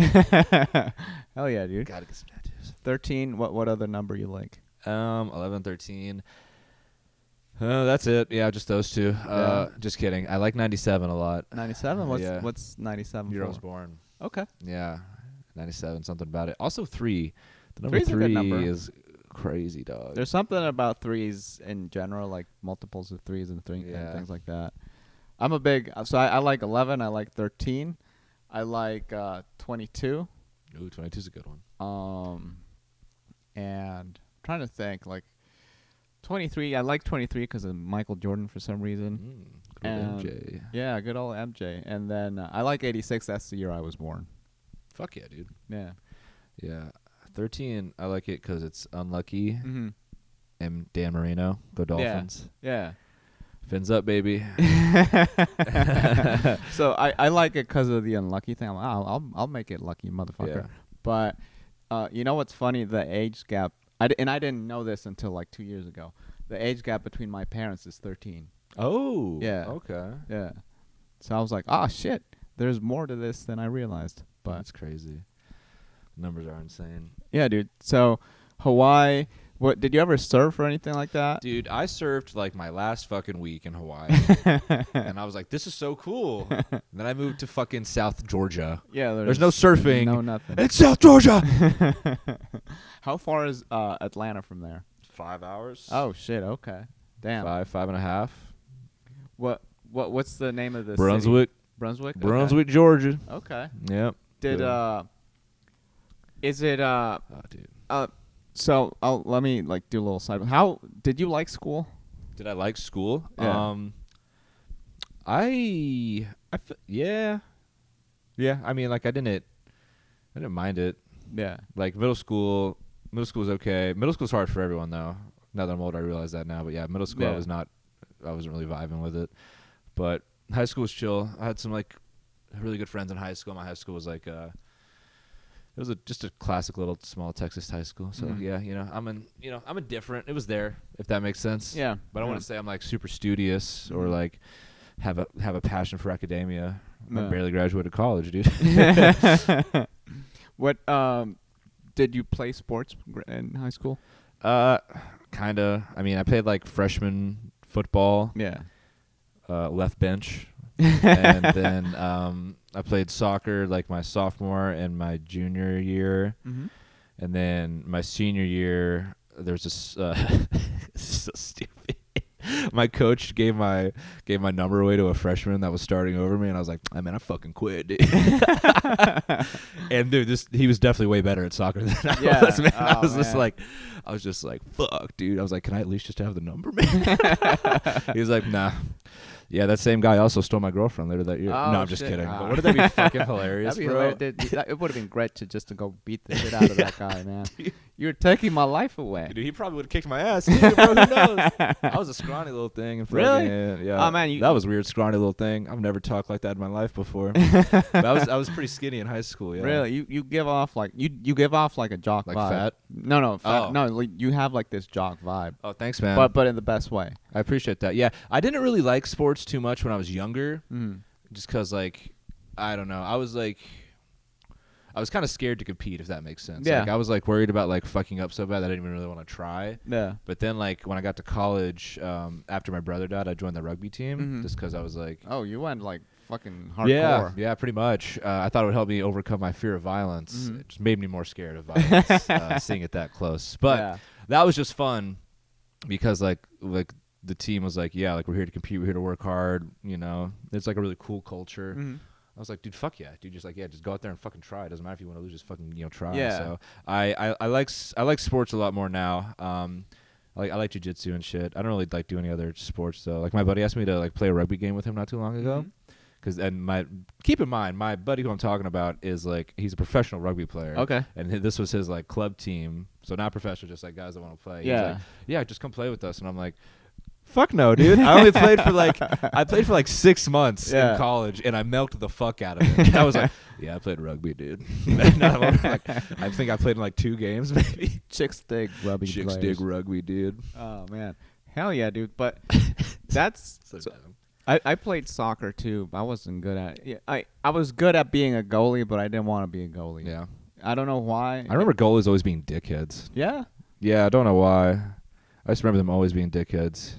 Hell yeah, dude. Gotta get some tattoos. 13. What other number you like? 11, 13. That's it. Yeah, just those two. Just kidding. I like 97 a lot. 97. What's 97? Year I for? was born. Okay. Yeah, 97. Something about it. Also 3. The number Three's a good 3 number. is crazy, dog. There's something about threes in general, like multiples of threes and Yeah. things like that. I'm a big. So I like 11. I like 13. I like 22. Ooh, 22 is a good one. And I'm trying to think, like 23. I like 23 because of Michael Jordan for some reason. Good MJ. Yeah, good old MJ. And then I like 86. That's the year I was born. Fuck yeah, dude. Yeah. Yeah. 13, I like it because it's unlucky. Mm-hmm. And Dan Marino, go Dolphins. Yeah. Fins up, baby. So I like it because of the unlucky thing. I'm like, I'll make it lucky, motherfucker. Yeah. But you know what's funny? The age gap. I didn't know this until like 2 years ago. The age gap between my parents is 13. Oh. Yeah. Okay. Yeah. So I was like, oh shit, there's more to this than I realized. But That's crazy. Numbers are insane. yeah, dude. So Hawaii. What did you ever surf or anything like that? Dude, I surfed like my last fucking week in Hawaii. And I was like, this is so cool. And then I moved to fucking South Georgia. Yeah, There's no surfing. No nothing. It's South Georgia. How far is Atlanta from there? 5 hours. Oh shit. Okay. Damn. 5.5. What's the name of this? Brunswick. City? Brunswick. Brunswick, Georgia. Okay. Yep. Is it Oh, dude. So let me like do a little side. How did you like school? Did I like school? Yeah. Yeah. I mean, like I didn't mind it. Yeah. Like middle school was okay. Middle school's hard for everyone though. Now that I'm older, I realize that now. But yeah, middle school I wasn't really vibing with it. But high school was chill. I had some like really good friends in high school. My high school was like it was just a classic little small Texas high school. So yeah, I'm indifferent. It was there, if that makes sense. Yeah. But I don't want to say I'm like super studious or like have a passion for academia. I barely graduated college, dude. What did you play sports in high school? Kinda. I mean, I played like freshman football. Yeah. Left bench. And then I played soccer like my sophomore and my junior year. Mm-hmm. And then my senior year, there was this this is so stupid. My coach gave my number away to a freshman that was starting over me, and I was like, I fucking quit, dude. And dude, he was definitely way better at soccer than I was, man. I was just like, fuck, dude. I was like, can I at least just have the number, man? He was like, nah. Yeah, that same guy also stole my girlfriend later that year. Oh, no, I'm just shit. kidding. But wouldn't that be fucking hilarious, bro? It would have been great to go beat the shit out of that guy, man. You're taking my life away. Dude, he probably would have kicked my ass, too, bro. Who knows? I was a scrawny little thing. And Really? Yeah. Oh, man. That was weird, scrawny little thing. I've never talked like that in my life before. But I was pretty skinny in high school, yeah. Really? You give off like you give off like a jock like vibe. Fat? No, fat. Oh. No, like, you have like this jock vibe. Oh, thanks, man. But in the best way. I appreciate that. Yeah, I didn't really like sports too much when I was younger, just because, like, I don't know. I was kind of scared to compete, if that makes sense. Yeah. Like, I was, like, worried about, like, fucking up so bad that I didn't even really want to try. Yeah. But then, like, when I got to college, after my brother died, I joined the rugby team just because I was, like... Oh, you went, like, fucking hardcore. Yeah, pretty much. I thought it would help me overcome my fear of violence. It just made me more scared of violence, seeing it that close. But that was just fun because, like the team was like, yeah, like we're here to compete, we're here to work hard, it's like a really cool culture. I was like, dude, fuck yeah, dude, just go out there and fucking try. It doesn't matter if you want to lose, just fucking try. Yeah. So I like sports a lot more now. I like jiu-jitsu and shit. I don't really like do any other sports though. Like my buddy asked me to like play a rugby game with him not too long ago keep in mind, my buddy who I'm talking about is like, he's a professional rugby player. Okay. And this was his like club team. So not professional, just like guys that want to play. Yeah. He's like, yeah, just come play with us. And I'm like, fuck no, dude. I only played for like 6 months in college, and I milked the fuck out of it. I was like, yeah, I played rugby, dude. I think I played in like 2 games, maybe. Chicks dig rugby. Chicks dig rugby, dude. Oh man, hell yeah, dude. But that's. I played soccer too. But I wasn't good at it. Yeah, I was good at being a goalie, but I didn't want to be a goalie. Yeah. I don't know why. I remember goalies always being dickheads. Yeah. Yeah, I don't know why. I just remember them always being dickheads.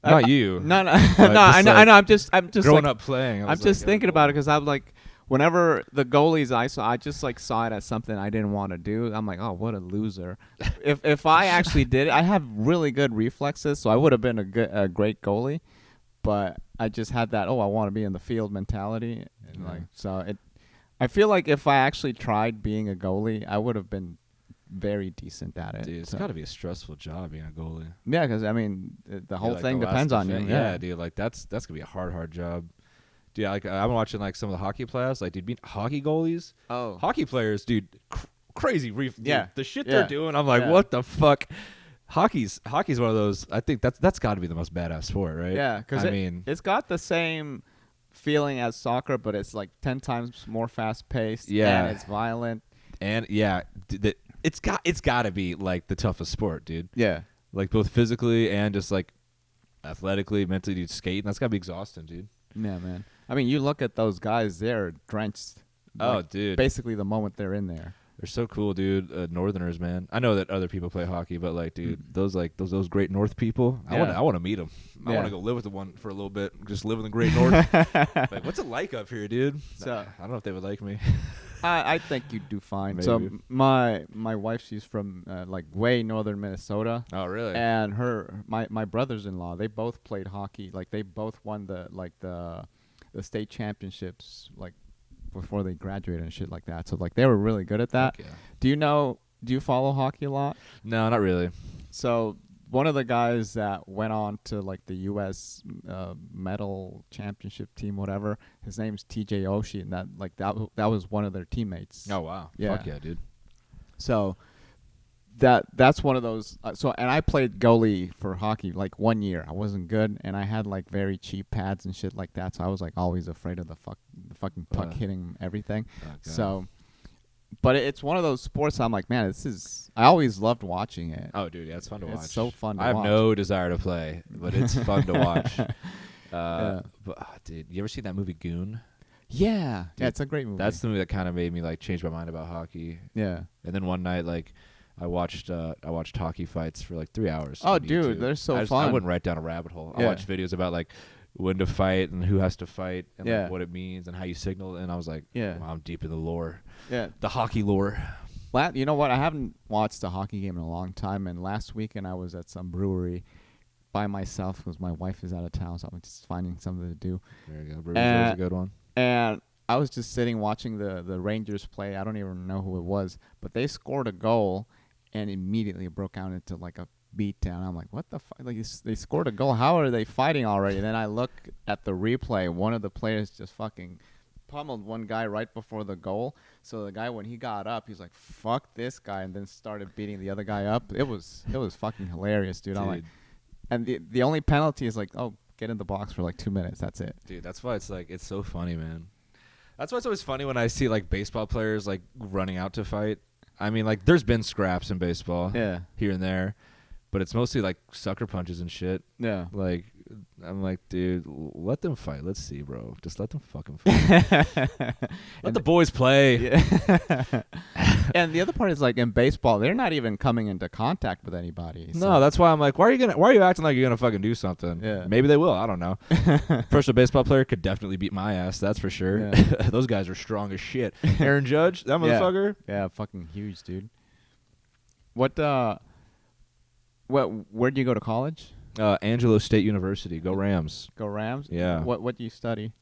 Not you. No. No, I know. I'm just growing up playing. I'm just thinking about it because I'm like, whenever the goalies I just like saw it as something I didn't want to do. I'm like, oh, what a loser. if I actually did it, I have really good reflexes, so I would have been a great goalie. But I just had that, I want to be in the field mentality, and I feel like if I actually tried being a goalie, I would have been very decent at it. Dude, it's got to be a stressful job being a goalie. Yeah, because I mean, the whole thing depends on you. Yeah, dude, like that's gonna be a hard job. Dude, like I'm watching like some of the hockey playoffs. Like, dude, being hockey goalies. Oh, hockey players, dude, crazy. Dude, the shit they're doing. I'm like, what the fuck? Hockey's one of those. I think that's got to be the most badass sport, right? Yeah, because it's got the same feeling as soccer, but it's like 10 times more fast paced. Yeah, and it's violent. And yeah, it's got to be like the toughest sport, dude. Yeah, like both physically and just like athletically, mentally, dude. Skating, that's got to be exhausting, dude. Yeah, man. I mean, you look at those guys; they're drenched. Oh, dude! Basically, the moment they're in there. They're so cool, dude. Northerners, man. I know that other people play hockey, but like, dude, those great North people. I want to meet them. I want to go live with one for a little bit. Just live in the Great North. Like, what's it like up here, dude? So, I don't know if they would like me. I think you'd do fine. Maybe. So my wife, she's from like way northern Minnesota. Oh, really? And my brothers-in-law, they both played hockey. Like, they both won the state championships, like, before they graduated and shit like that. So like, they were really good at that. Yeah. Do you follow hockey a lot? No, not really. So one of the guys that went on to like the U.S. medal championship team, whatever, his name's TJ Oshie, and that was one of their teammates. Oh, wow. Yeah. Fuck yeah, dude. So that's one of those. And I played goalie for hockey like 1 year. I wasn't good, and I had like very cheap pads and shit like that. So I was like always afraid of the fucking puck hitting everything. So, but it's one of those sports. I'm like, man, I always loved watching it. Oh, dude, yeah, it's fun to watch. It's so fun to watch. I have no desire to play, but it's fun to watch. But, dude, you ever see that movie Goon? Yeah, dude, it's a great movie. That's the movie that kind of made me like change my mind about hockey. Yeah. And then one night, like, I watched hockey fights for like 3 hours. Oh, dude, they're so fun. I went right down a rabbit hole. Yeah. I watched videos about like when to fight and who has to fight and like, what it means and how you signal. And I was like, wow, I'm deep in the lore. Yeah. The hockey lore. You know what? I haven't watched a hockey game in a long time. And last weekend I was at some brewery by myself because my wife is out of town. So I'm just finding something to do. There you go. Brewery's a good one. And I was just sitting watching the Rangers play. I don't even know who it was. But they scored a goal and immediately broke out into like a beatdown. I'm like, what the fuck? Like, they scored a goal. How are they fighting already? And then I look at the replay. One of the players just fucking pummeled one guy right before the goal. So the guy, when he got up, he's like, fuck this guy, and then started beating the other guy up. It was fucking hilarious, dude. I'm like, and the only penalty is like, oh, get in the box for like 2 minutes. That's it. Dude, that's why it's like, it's so funny, man. That's why it's always funny when I see like baseball players like running out to fight. I mean, like, there's been scraps in baseball here and there, but it's mostly like sucker punches and shit. Yeah. Like, I'm like, dude, let them fight. Let's see, bro. Just let them fucking fight. Let the boys play. Yeah. And the other part is, like, in baseball, they're not even coming into contact with anybody. So. No, that's why I'm like, why are you acting like you're gonna fucking do something? Yeah. Maybe they will. I don't know. Professional baseball player could definitely beat my ass. That's for sure. Yeah. Those guys are strong as shit. Aaron Judge, that motherfucker. Yeah, fucking huge, dude. Where'd you go to college? Angelo State University. Go Rams. Go Rams? Yeah. What do you study?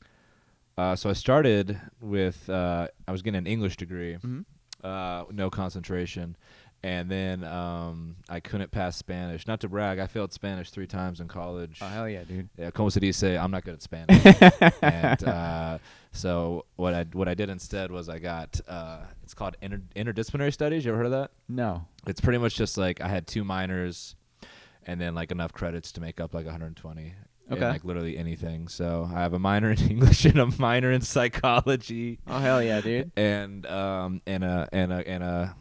So I started with I was getting an English degree, Mm-hmm. no concentration, And then I couldn't pass Spanish. Not to brag, I failed Spanish 3 times in college. Oh hell yeah, dude. Yeah, como se dice, I'm not good at Spanish. And so what I did instead was I got it's called interdisciplinary studies. You ever heard of that? No. It's pretty much just like I had 2 minors and then like enough credits to make up like 120. Okay. In like literally anything. So I have a minor in English and a minor in psychology. Oh hell yeah, dude. And a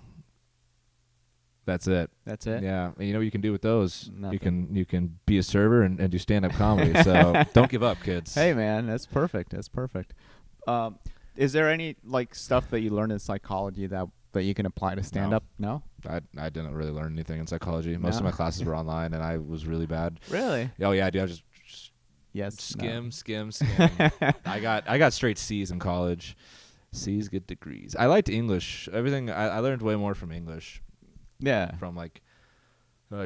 that's it. That's it. Yeah, and you know what you can do with those? Nothing. You can be a server and do stand-up comedy. So don't give up, kids. Hey man, that's perfect. That's perfect. Is there any like stuff that you learned in psychology that you can apply to stand up? No. I didn't really learn anything in psychology. Most of No? my classes were online, and I was really bad. Really? Oh yeah, dude. I just Yes. skim. I got straight C's in college. C's get degrees. I liked English. Everything I learned way more from English. Yeah. From like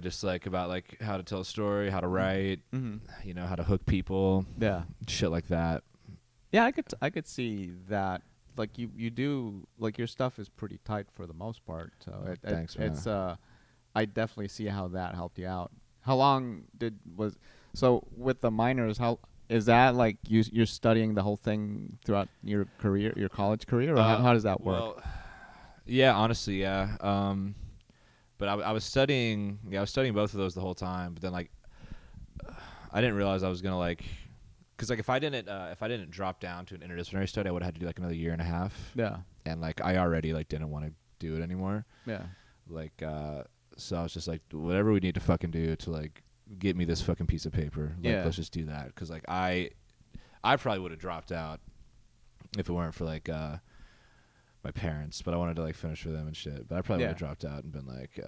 just like about like how to tell a story, how to write, you know, how to hook people, Yeah. shit like that. Yeah, I could see that. Like you do like your stuff is pretty tight for the most part. So Thanks, man. it's I definitely see how that helped you out. How long so with the minors? How is that like you're studying the whole thing throughout your career, your college career, or how does that work? Well, yeah, honestly, yeah. But I was studying. Yeah, I was studying both of those the whole time. But then like, I didn't realize I was gonna like, because like if I didn't drop down to an interdisciplinary study, I would have had to do like another 1.5 years. Yeah. And like I already like didn't want to do it anymore. Yeah. Like so I was just like, whatever we need to fucking do to like get me this fucking piece of paper. Like, Yeah. let's just do that. Because like I probably would have dropped out if it weren't for like my parents, but I wanted to like finish for them and shit. But I probably would have dropped out and been like,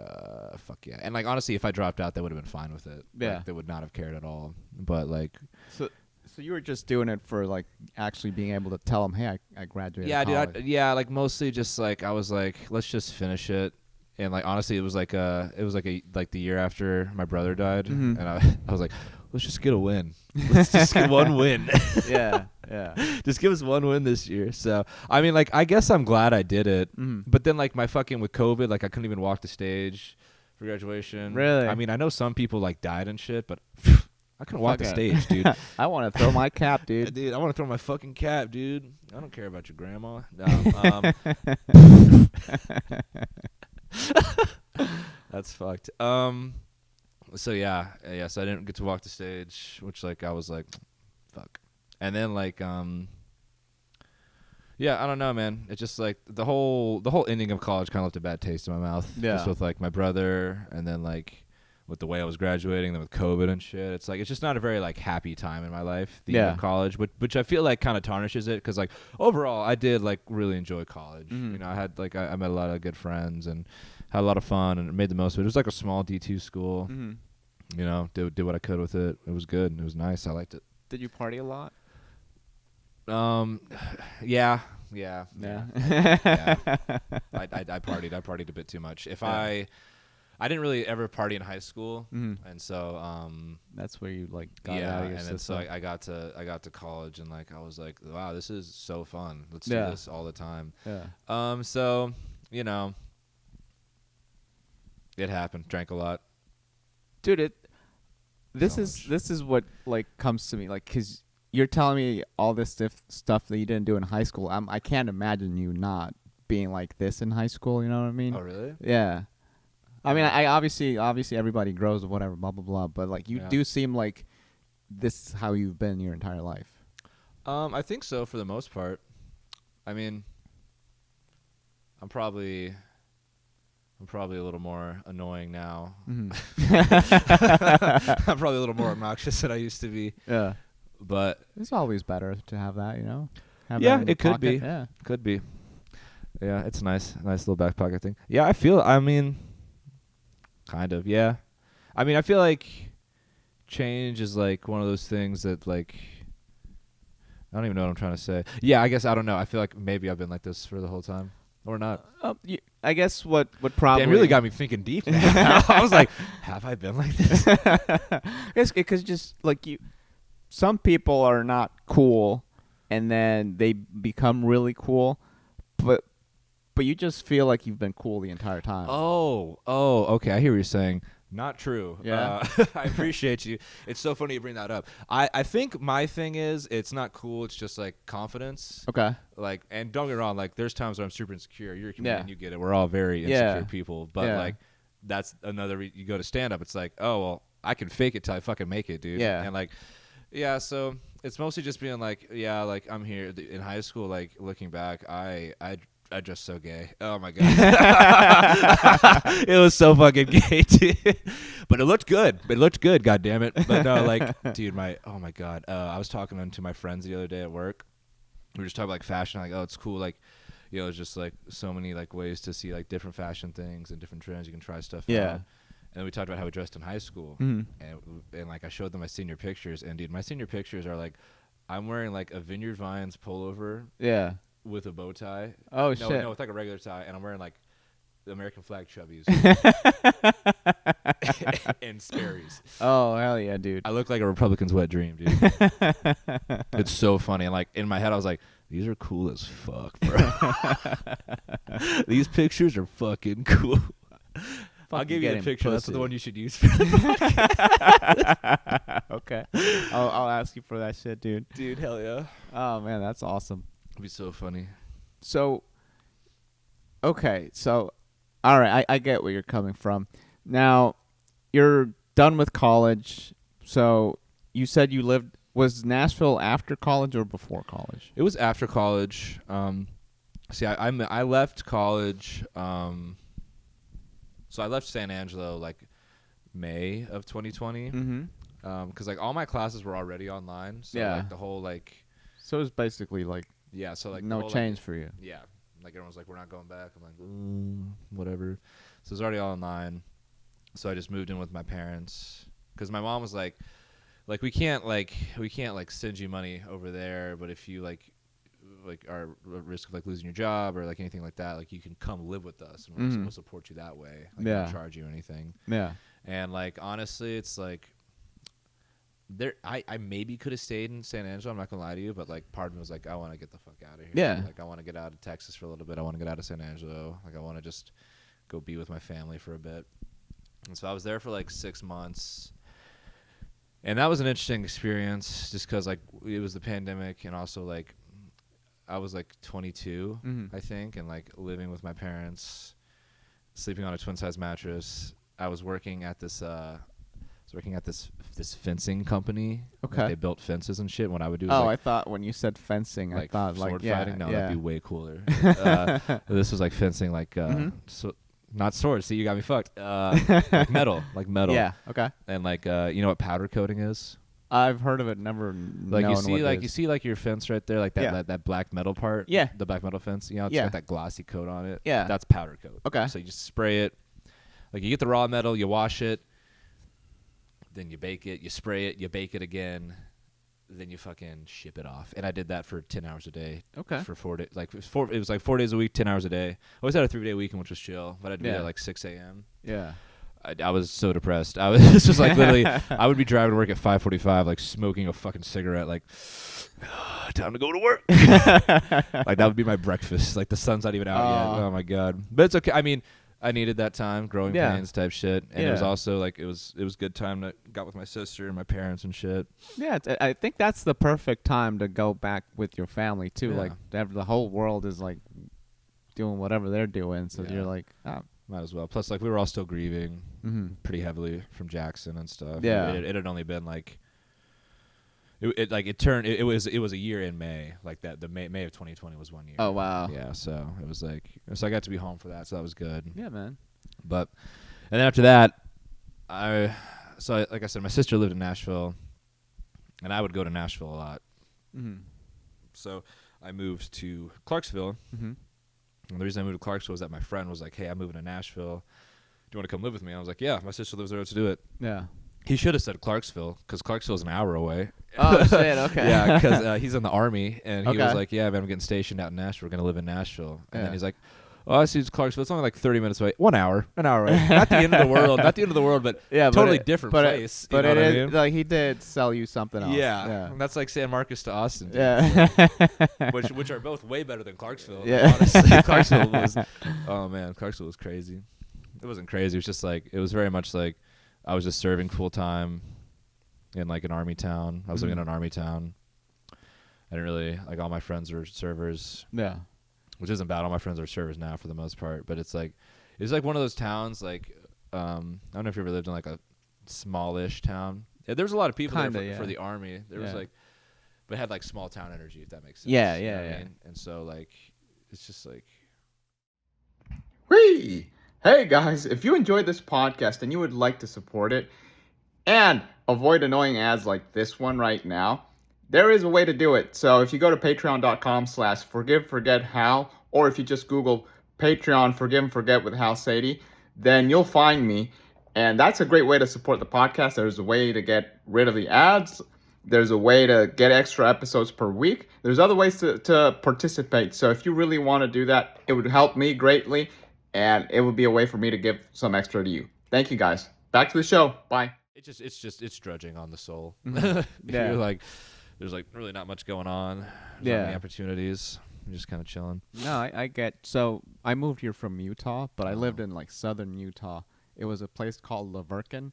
fuck yeah. And like honestly, if I dropped out, they would have been fine with it. Yeah. Like, they would not have cared at all. But like, So you were just doing it for like actually being able to tell them, hey, I graduated. yeah, college. dude. Like mostly just like I was like, let's just finish it. And like honestly, it was like the year after my brother died, and I was like, let's just get a win. Let's just get one win. Yeah. Just give us one win this year. So I mean, like I guess I'm glad I did it. But then like my fucking with COVID, like I couldn't even walk the stage for graduation. Really? I mean, I know some people like died and shit, but I couldn't walk the stage, dude. I want to throw my cap, dude. Dude, I want to throw my fucking cap, dude. I don't care about your grandma. That's fucked. So yeah, so I didn't get to walk the stage, which like I was like, fuck. And then like yeah, I don't know, man. It's just like the whole ending of college kind of left a bad taste in my mouth. Yeah. Just with like my brother, and then like with the way I was graduating, then with COVID and shit. It's like it's just not a very like happy time in my life, the end of college, which I feel like kind of tarnishes it, because like overall I did like really enjoy college. You know, I had like I met a lot of good friends and had a lot of fun and made the most of it. It was like a small D2 school. You know, did what I could with it. It was good. It was nice. I liked it. Did you party a lot? Yeah. Yeah. I partied a bit too much. I didn't really ever party in high school, and so that's where you like got out of your system. Then so I got to college, and like I was like, wow, this is so fun. Let's do this all the time. Yeah. So you know, it happened. Drank a lot. Dude, this is what like comes to me, like, 'cause you're telling me all this stuff that you didn't do in high school. I can't imagine you not being like this in high school. You know what I mean? Oh, really? Yeah. I mean, I obviously everybody grows or whatever, blah blah blah. But like, you do seem like this is how you've been your entire life. I think so for the most part. I mean, I'm probably a little more annoying now. I'm probably a little more obnoxious than I used to be. Yeah. But it's always better to have that, you know? It could be. Yeah. Could be. Yeah, it's nice. Nice little back pocket thing. Yeah, I mean, kind of, yeah. I mean, I feel like change is like one of those things that like, I don't even know what I'm trying to say. Yeah, I guess, I don't know. I feel like maybe I've been like this for the whole time. Or not. I guess what probably... Damn, really got me thinking deep now. I was like, have I been like this? It's because just like some people are not cool, and then they become really cool, but but you just feel like you've been cool the entire time. Oh, okay. I hear what you're saying. Not true. Yeah. I appreciate you. It's so funny you bring that up. I think my thing is it's not cool. It's just like confidence. Okay. Like, and don't get me wrong. Like, there's times where I'm super insecure. You're a comedian. You get it. We're all very insecure people. But like, that's another. You go to stand up. It's like, oh well, I can fake it till I fucking make it, dude. Yeah. And like, yeah. So it's mostly just being like, yeah, like I'm here in high school. Like looking back, I dressed so gay. Oh my god, it was so fucking gay, dude. But it looked good. God damn it. But no, like, dude, oh my god. I was talking to my friends the other day at work. We were just talking about like fashion. Like, oh, it's cool. Like, you know, it's just like so many like ways to see like different fashion things and different trends. You can try stuff out. And we talked about how we dressed in high school. And like I showed them my senior pictures. And dude, my senior pictures are like, I'm wearing like a Vineyard Vines pullover. Yeah. With a bow tie. Oh shit. No, with like a regular tie, and I'm wearing like the American flag chubbies and Sperry's. Oh hell yeah, dude! I look like a Republican's wet dream, dude. It's so funny. And like in my head, I was like, "These are cool as fuck, bro. These pictures are fucking cool." I'll give you a picture. That's the one you should use for the podcast. Okay. I'll ask you for that shit, dude. Dude, hell yeah. Oh man, that's awesome. It'd be so funny. So, okay, so, all right, I get where you're coming from. Now, you're done with college. So, you said was Nashville after college or before college? It was after college. See, I left college. So I left San Angelo like May of 2020. Mm-hmm. Because like all my classes were already online. So like the whole like. So it was basically like. Yeah, so like no whole, change like, for you. Yeah, like everyone's like, we're not going back. I'm like, whatever. So it's already all online. So I just moved in with my parents because my mom was like we can't send you money over there, but if you like are at risk of like losing your job or like anything like that, like you can come live with us and we'll support you that way. Like, we don't charge you anything. Yeah. And like honestly, it's like. I maybe could have stayed in San Angelo. I'm not gonna lie to you, but like part of me was like, I want to get the fuck out of here. Yeah. Like I want to get out of Texas for a little bit. I want to get out of San Angelo. Like I want to just go be with my family for a bit. And so I was there for like 6 months, and that was an interesting experience, just because like it was the pandemic, and also like I was like 22, I think, and like living with my parents, sleeping on a twin size mattress. I was working at this. This fencing company. Okay. Like they built fences and shit. And what I would do is I thought when you said fencing, like I thought sword like fighting. No, that'd be way cooler. This was like fencing, like not swords. See, you got me fucked. Like metal. Yeah. Okay. And like you know what powder coating is? I've heard of it. Never. Like known you see, what like it you is. see, like your fence right there, like that black metal part. Yeah. The black metal fence. You know, it's got that glossy coat on it. Yeah. That's powder coat. Okay. So you just spray it. Like you get the raw metal, you wash it. Then you bake it, you spray it, you bake it again, then you fucking ship it off. And I did that for 10 hours a day. Okay. For 4 days. Like it was like 4 days a week, 10 hours a day. I always had a 3-day weekend, which was chill, but I'd be there at like 6 a.m. Yeah. I was so depressed. I was just like literally, I would be driving to work at 5:45, like smoking a fucking cigarette, like time to go to work. Like that would be my breakfast. Like the sun's not even out yet. Oh my god. But it's okay. I mean, I needed that time, growing pains type shit, and it was also like it was good time to got with my sister and my parents and shit. Yeah, I think that's the perfect time to go back with your family too. Yeah. Like the whole world is like doing whatever they're doing, so you're like, might as well. Plus, like we were all still grieving pretty heavily from Jackson and stuff. Yeah, it had only been like. It was a year in May, like that. The May of 2020 was 1 year. Oh wow. Yeah, so it was like I got to be home for that, so that was good. Yeah, man. But and then after that, like I said, my sister lived in Nashville, and I would go to Nashville a lot. So I moved to Clarksville, and the reason I moved to Clarksville was that my friend was like, "Hey, I'm moving to Nashville. Do you want to come live with me?" I was like, "Yeah, my sister lives there. Let's do it." Yeah. He should have said Clarksville, because Clarksville's an hour away. Oh, shit, okay. Yeah, because he's in the Army, and he was like, yeah, man, I'm getting stationed out in Nashville. We're going to live in Nashville. And then he's like, Oh, I see it's Clarksville. It's only like 30 minutes away. An hour away. Not the end of the world. Not the end of the world, but totally different place. But it is like he did sell you something else. Yeah. That's like San Marcos to Austin. Yeah. which are both way better than Clarksville. Yeah. Honestly, Clarksville was. Oh man, Clarksville was crazy. It wasn't crazy. It was just like it was very much like I was just serving full time in like an army town. I was living in an army town. I didn't really like all my friends were servers. Yeah. Which isn't bad. All my friends are servers now for the most part, but it's like one of those towns like I don't know if you ever lived in like a smallish town. Yeah, there was a lot of people there for the army. There was like, but it had like small town energy, if that makes sense. Yeah, you know what I mean? And so like, it's just like. Whee! Hey guys, if you enjoyed this podcast and you would like to support it and avoid annoying ads like this one right now, there is a way to do it. So if you go to patreon.com/forgiveforgethal, or if you just Google Patreon Forgive and Forget with Hal Sadi, then you'll find me. And that's a great way to support the podcast. There's a way to get rid of the ads. There's a way to get extra episodes per week. There's other ways to participate. So if you really want to do that, it would help me greatly. And it would be a way for me to give some extra to you. Thank you guys. Back to the show. Bye. It's drudging on the soul. Yeah. You're like, there's like really not much going on. There's not many opportunities. I'm just kind of chilling. No, I get. So I moved here from Utah, but I lived in like southern Utah. It was a place called Laverkin.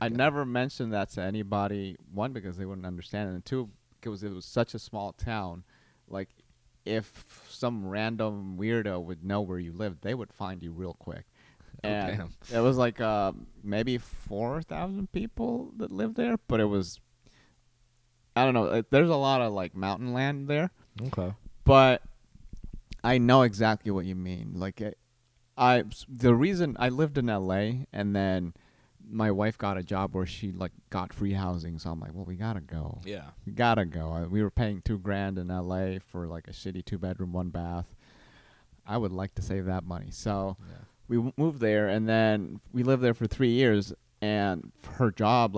I never mentioned that to anybody. One, because they wouldn't understand it, and two, because it was such a small town. Like, if some random weirdo would know where you lived, they would find you real quick. And it was like maybe 4,000 people that lived there, but it was, I don't know. There's a lot of like mountain land there. Okay. But I know exactly what you mean. Like, the reason I lived in LA, and then my wife got a job where she like got free housing, so I'm like, well, we gotta go. Yeah. We gotta go. We were paying $2,000 in LA for like a shitty 2-bedroom, 1-bath. I would like to save that money, so we moved there, and then we lived there for 3 years. And her job,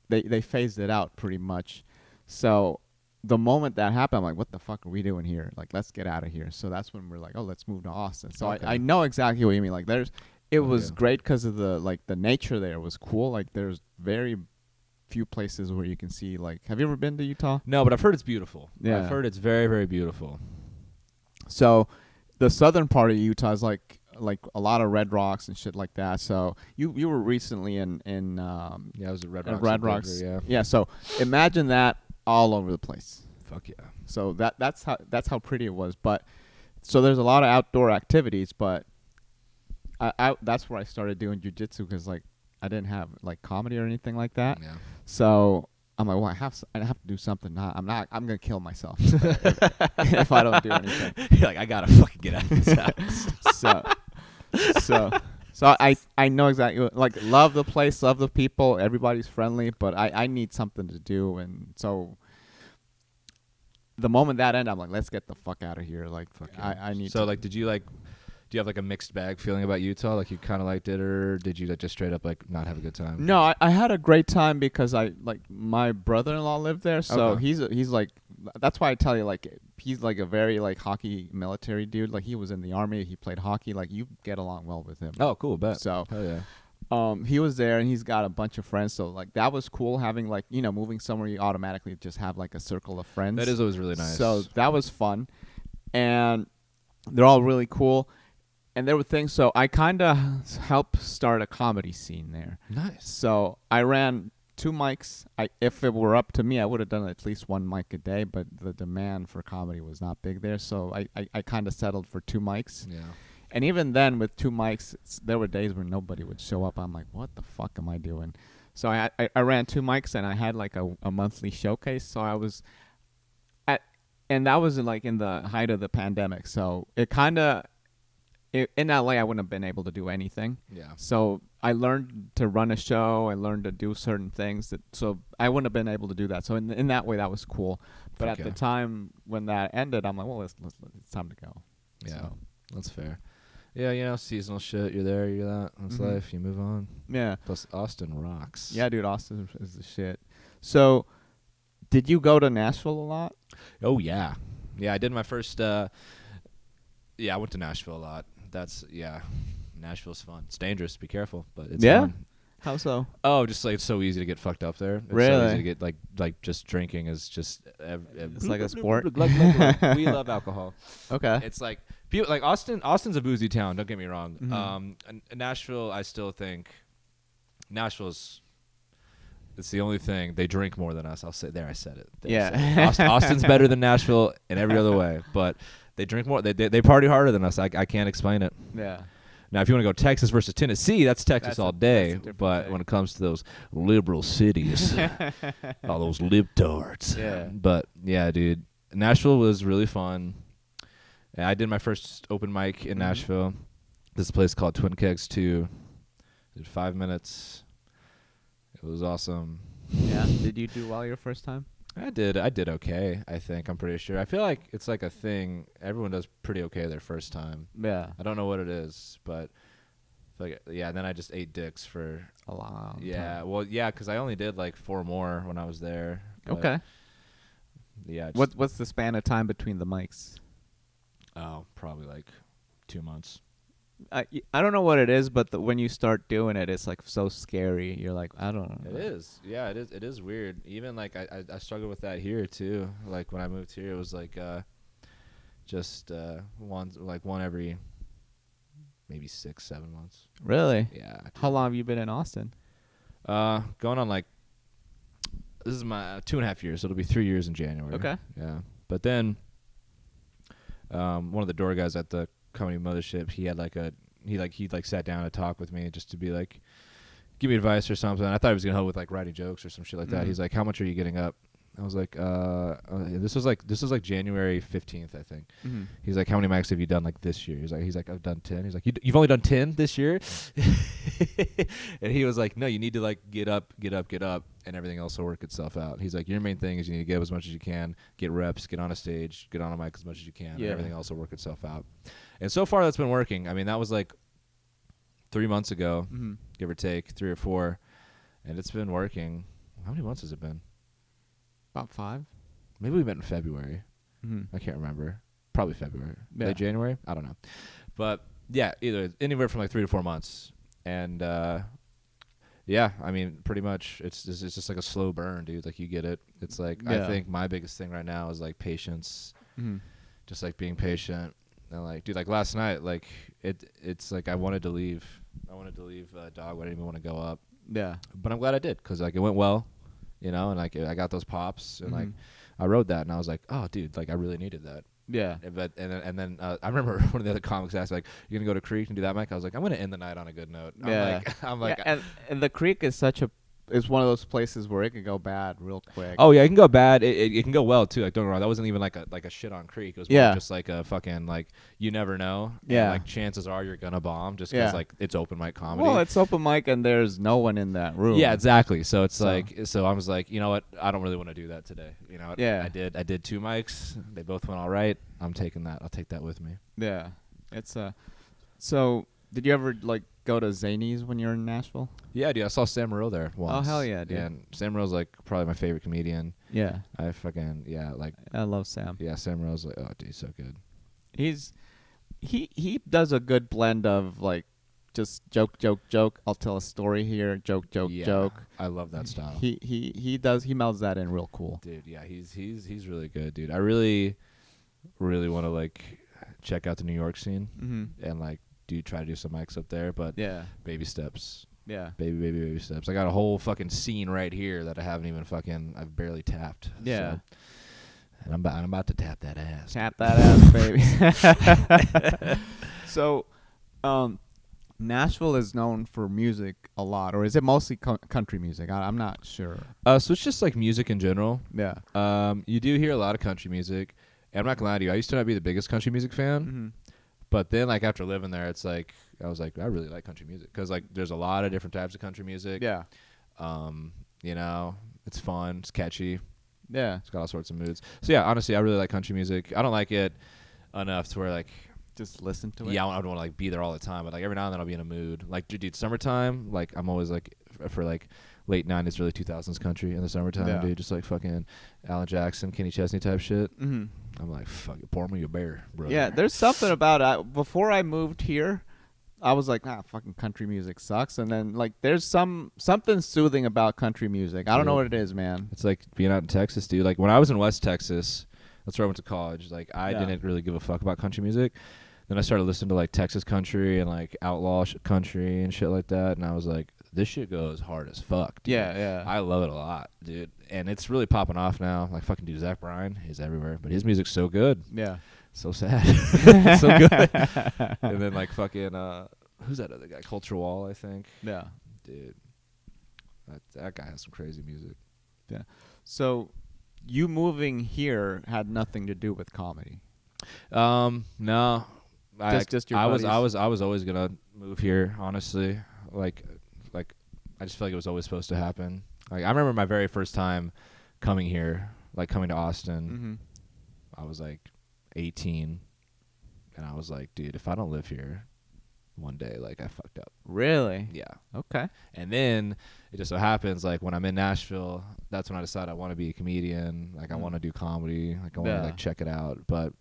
they phased it out pretty much. So the moment that happened, I'm like, what the fuck are we doing here? Like, let's get out of here. So that's when we're like, oh, let's move to Austin. So I know exactly what you mean. Like, it was great because of the nature there was cool. Like, there's very few places where you can see, like, have you ever been to Utah? No, but I've heard it's beautiful. Yeah. I've heard it's very, very beautiful. So the southern part of Utah is like a lot of red rocks and shit like that. So you were recently in I was at Red Rocks. Red Rocks. Yeah. So imagine that all over the place. Fuck yeah. So that's how pretty it was. But so there's a lot of outdoor activities, but I that's where I started doing jiu-jitsu, because like I didn't have like comedy or anything like that. Yeah. So I'm like, well, I have to do something. I'm gonna kill myself if I don't do anything. You're like, I gotta fucking get out of this house. So I know exactly, like, love the place, love the people, everybody's friendly, but I need something to do. And so the moment that ended, I'm like, let's get the fuck out of here. Like, I need. So like, do you have like a mixed bag feeling about Utah? Like, you kind of liked it, or did you just straight up like not have a good time? No, I had a great time because my brother-in-law lived there, so he's like, that's why I tell you, like, he's like a very like hockey military dude. Like, he was in the army, he played hockey. Like, you get along well with him. Oh, cool, bet. So hell yeah. He was there, and he's got a bunch of friends. So like, that was cool having, like, moving somewhere, you automatically just have like a circle of friends. That is always really nice. So that was fun, and they're all really cool. And there were things, so I kind of helped start a comedy scene there. Nice. So I ran 2 mics. If it were up to me, I would have done at least 1 mic a day, but the demand for comedy was not big there. So I kind of settled for 2 mics. Yeah. And even then, with 2 mics, there were days where nobody would show up. I'm like, what the fuck am I doing? So I ran 2 mics, and I had like a monthly showcase. So I was and that was in the height of the pandemic. So it kind of, in LA, I wouldn't have been able to do anything. Yeah. So I learned to run a show. I learned to do certain things. So I wouldn't have been able to do that. So in that way, that was cool. But at the time when that ended, I'm like, well, it's time to go. Yeah, so. That's fair. Yeah, seasonal shit. You're there, you're that. That's life. You move on. Yeah. Plus, Austin rocks. Yeah, dude, Austin is the shit. So, did you go to Nashville a lot? Oh, yeah. Yeah, I did my first... Yeah, I went to Nashville a lot. Nashville's fun. It's dangerous. Be careful, but it's Yeah? fun. How so? Oh, just like it's so easy to get fucked up there. It's so Really? easy to get like just drinking is just. It's like a sport? We love alcohol. Okay. It's like people like Austin. Austin's a boozy town. Don't get me wrong. Mhm. And Nashville, I still think Nashville's. It's the only thing they drink more than us. I'll say there. I said it. There, I said it. Yeah. Austin's better than Nashville in every other way, but they drink more. They party harder than us. I can't explain it. Yeah. Now, if you want to go Texas versus Tennessee, that's Texas That's all a day. different But thing. when it comes to those liberal cities, all those libtards. Yeah. But yeah, dude, Nashville was really fun. And I did my first open mic in Mhm. Nashville. This place called Twin Kegs 2. Did 5 minutes. It was awesome. Yeah. Did you do well your first time? I did okay, I think. I'm pretty sure. I feel like it's like a thing. Everyone does pretty okay their first time. Yeah. I don't know what it is, but like then I just ate dicks for A long yeah. time. Well, yeah, because I only did like 4 more when I was there. but Okay. Yeah. What's the span of time between the mics? Oh, probably like 2 months. I don't know what it is, but when you start doing it, it's like so scary. You're like, I don't know. It is. Yeah, it is. It is weird. Even like I struggled with that here too. Like when I moved here, it was like just one every maybe 6-7 months. Really? Yeah. How long have you been in Austin? Going on like this is my 2.5 years. So it'll be 3 years in January. Okay. Yeah. But then one of the door guys at the comedy mothership, he had like he'd sat down to talk with me just to be like give me advice or something. I thought he was gonna help with like writing jokes or some shit like that. Mhm. He's like, how much are you getting up? I was like, this was like January 15th, I think. Mm-hmm. He's like, how many mics have you done like this year? He's like, I've done 10. He's like, you've only done 10 this year? And he was like, no, you need to like get up, and everything else will work itself out. He's like, your main thing is you need to get up as much as you can, get reps, get on a stage, get on a mic as much as you can, and Yeah. everything else will work itself out. And so far that's been working. I mean, that was like 3 months ago, Mm-hmm. give or take, 3 or 4, and it's been working. How many months has it been? About 5. Maybe we met in February. Mm-hmm. I can't remember. Probably February. Yeah. Late January? I don't know. But yeah, either anywhere from like 3 to 4 months. And yeah, I mean, pretty much it's just like a slow burn, dude. Like you get it. It's like I Yeah. think my biggest thing right now is like patience. Mm-hmm. Just like being patient. And like, dude, like last night, like it's like I wanted to leave. Dogwood. I didn't even want to go up. Yeah. But I'm glad I did because like it went well, you know, and like I got those pops and like Mhm. I rode that and I was like, oh, dude, like I really needed that. Yeah. And then I remember one of the other comics asked like, "You gonna go to Creek and do that, Mike?" I was like, "I'm gonna end the night on a good note." Yeah. I'm like, Yeah, and the creek is is one of those places where it can go bad real quick. oh yeah, it can go bad. It can go well too. Like don't get me wrong, that wasn't even like a shit on Creek. It was more Yeah. just like a fucking like you never know. And, Yeah. like chances are you're gonna bomb just because Yeah. like it's open mic comedy. Well, it's open mic and there's no one in that room. Yeah, exactly. So it's So- like, so I was like, you know what? I don't really want to do that today. You know what? Yeah. I did 2 mics. They both went all right. I'm taking that. I'll take that with me. Yeah. It's So, did you ever like go to Zany's when you were in Nashville? Yeah, dude. I saw Sam Morril there once. hell yeah, dude. And Sam Morril's like probably my favorite comedian. Yeah. I fucking like I love Sam. yeah. Sam Morril's like, oh, dude, he's so good. He does a good blend of like just joke. I'll tell a story here. Joke. Yeah, Joke. I love that style. He melds that in real cool. Dude, yeah, he's really good, dude. I really want to like check out the New York scene Mm-hmm. and like try to do some mics up there, but Yeah. baby steps. Yeah. Baby steps. I got a whole fucking scene right here that I haven't even I've barely tapped. Yeah. So, and I'm about to tap that ass. Tap that ass, baby. So, Nashville is known for music a lot, or is it mostly country music? I'm not sure. So it's just like music in general. Yeah. You do hear a lot of country music. And I'm not gonna lie to you, I used to not be the biggest country music fan, Mm-hmm. but then like after living there, it's like I was like I really like country music because like there's a lot of different types of country music. Yeah. You know, it's fun, it's catchy, Yeah. it's got all sorts of moods. So yeah, honestly, I really like country music. I don't like it enough to where like Just listen to it. yeah, I don't want to like be there all the time, but like every now and then I'll be in a mood. Like dude, summertime, like I'm always like for like late 90s, early 2000s country in the summertime, Yeah. dude, just like fucking Alan Jackson, Kenny Chesney type shit. Mm-hmm. I'm like, fuck it, pour me a beer, bro. Yeah, there's something about it. Before I moved here, I was like, fucking country music sucks. And then like, there's something soothing about country music. I don't know what it is, man. It's like being out in Texas, dude. Like when I was in West Texas, that's where I went to college. Like I didn't really give a fuck about country music. Then I started listening to like Texas country and like outlaw country and shit like that. And I was like, this shit goes hard as fuck, dude. Yeah. I love it a lot, dude. And it's really popping off now. Like fucking dude, Zach Bryan, he's everywhere. But his music's so good. Yeah. So sad. So good. And then like fucking, who's that other guy? Culture Wall, I think. Yeah. Dude. That guy has some crazy music. Yeah. So you moving here had nothing to do with comedy. No. Just your I buddies? was always gonna move here, honestly. Like I just feel like it was always supposed to happen. Like I remember my very first time coming here, like coming to Austin. Mm-hmm. I was like 18 and I was like, dude, if I don't live here one day, like I fucked up. Really? Yeah. Okay. And then it just so happens like when I'm in Nashville, that's when I decide I want to be a comedian. Like I want to do comedy. Like I want to like check it out. But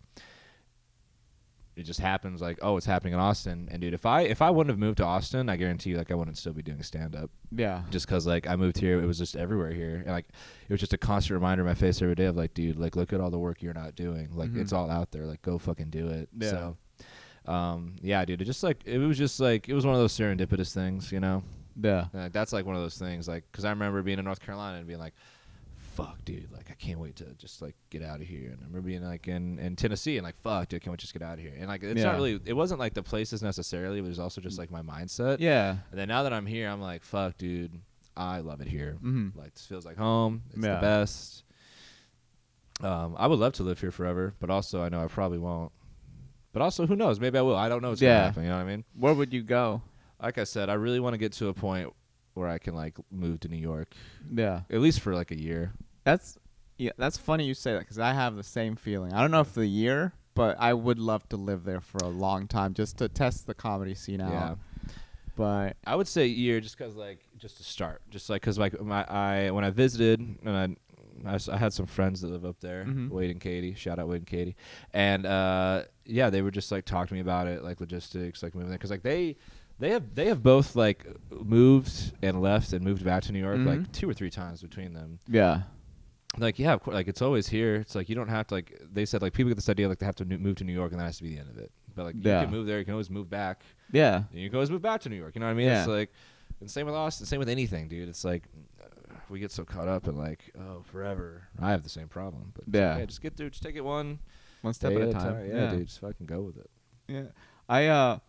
it just happens like, oh, it's happening in Austin. And dude, if I wouldn't have moved to Austin, I guarantee you like I wouldn't still be doing stand up. Yeah. Just cause like I moved here, it was just everywhere here. And like it was just a constant reminder in my face every day of like, dude, like look at all the work you're not doing. Like it's all out there. Like go fucking do it. Yeah. So yeah, dude, it was one of those serendipitous things, you know? Yeah. Like, that's like one of those things, like, because I remember being in North Carolina and being like, fuck, dude, like, I can't wait to just, like, get out of here. And I remember being, like, in Tennessee and, like, fuck, dude, can't wait to just get out of here. And, like, it's not really, it wasn't, like, the places necessarily, but it was also just, like, my mindset. Yeah. And then now that I'm here, I'm like, fuck, dude, I love it here. Mm-hmm. Like, this feels like home. It's the best. I would love to live here forever, but also I know I probably won't. But also, who knows? Maybe I will. I don't know what's going to happen. You know what I mean? Where would you go? Like I said, I really want to get to a point where I can, like, move to New York. Yeah. At least for, like, a year. That's funny you say that because I have the same feeling. I don't know if the year, but I would love to live there for a long time just to test the comedy scene out. Yeah. But I would say a year just because, like, just to start. Just, like, because, like, when I visited, and I had some friends that live up there, Wade and Katie. Shout out Wade and Katie. And yeah, they would just like talk to me about it, like logistics, like moving there, because like they have both like moved and left and moved back to New York like 2 or 3 times between them. Yeah. Like yeah, of course, like it's always here. It's like you don't have to like they said like people get this idea like they have to move to New York and that has to be the end of it. But like you can move there, you can always move back. Yeah. And you can always move back to New York. You know what I mean? Yeah. It's like, and same with Austin, same with anything, dude. It's like we get so caught up in like, oh, forever. I have the same problem. But yeah, just get through. Just take it one step at a time. Yeah, dude, just fucking go with it. Yeah.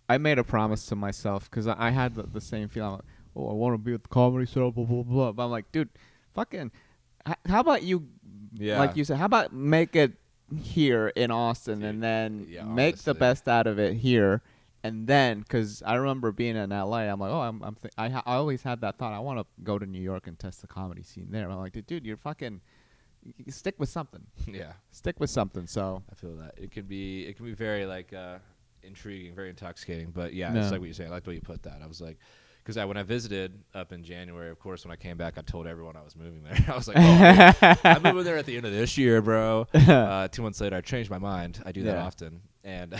I made a promise to myself because I had the same feeling. I'm like, oh, I want to be at the comedy show, blah, blah, blah. But I'm like, dude, fucking, how about you, like you said, how about make it here in Austin, dude, and then make the best out of it here. And then, because I remember being in LA, I'm like, oh, I always had that thought. I want to go to New York and test the comedy scene there. I'm like, dude, you're fucking stick with something. Yeah, stick with something. So I feel that it can be very like intriguing, very intoxicating. But yeah, it's like what you're saying. I like the way you put that. I was like, because when I visited up in January, of course, when I came back, I told everyone I was moving there. I was like, oh, I'm moving there at the end of this year, bro. 2 months later, I changed my mind. I do that often. And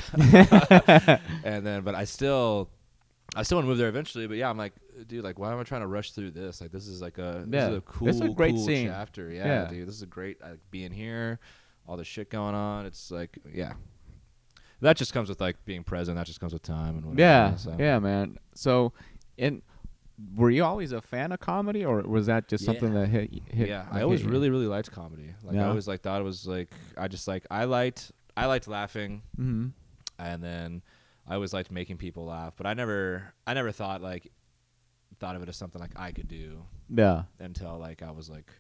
and then, but I still want to move there eventually. But yeah, I'm like, dude, like, why am I trying to rush through this? Like, this is like this is a cool, this is a great cool scene. chapter. Yeah, dude, this is a great being here, all the shit going on. It's like, yeah, that just comes with like being present. That just comes with time and whatever. Yeah, man. So, were you always a fan of comedy, or was that just something that hit? Yeah, I always really liked comedy. Like I always like thought it was like I liked laughing, and then I always liked making people laugh. But I never thought of it as something like I could do. Yeah. Until like I was like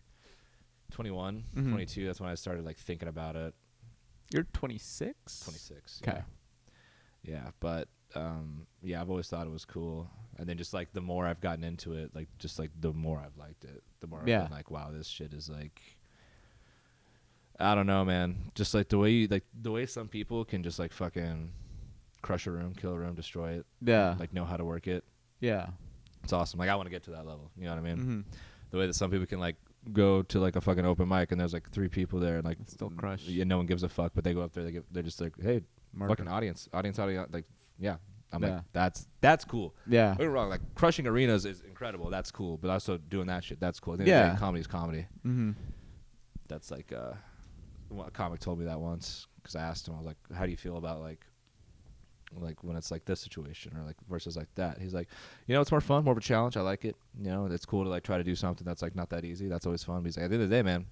21, 22. That's when I started like thinking about it. You're 26. 26. Okay. Yeah, but yeah, I've always thought it was cool. And then just like the more I've gotten into it, like just like the more I've liked it, the more I've been like, wow, this shit is like. I don't know, man. Just like the way some people can just like fucking crush a room, kill a room, destroy it. Yeah. Like know how to work it. Yeah. It's awesome. Like I want to get to that level. You know what I mean? The way that some people can like go to like a fucking open mic and there's like 3 people there and like Still crush. Yeah, no one gives a fuck, but they go up there. They're just like, hey, Market. fucking audience. Like, yeah. I'm Yeah. like, that's cool. Yeah. Don't get me wrong. Like crushing arenas is incredible. That's cool. But also doing that shit, that's cool. I think Yeah. comedy is comedy. Mm-hmm. That's like a comic told me that once because I asked him. I was like, how do you feel about like when it's like this situation or like versus like that? He's like, it's more fun, more of a challenge. I like it. It's cool to like try to do something that's like not that easy. That's always fun. But he's like, at the end of the day, man,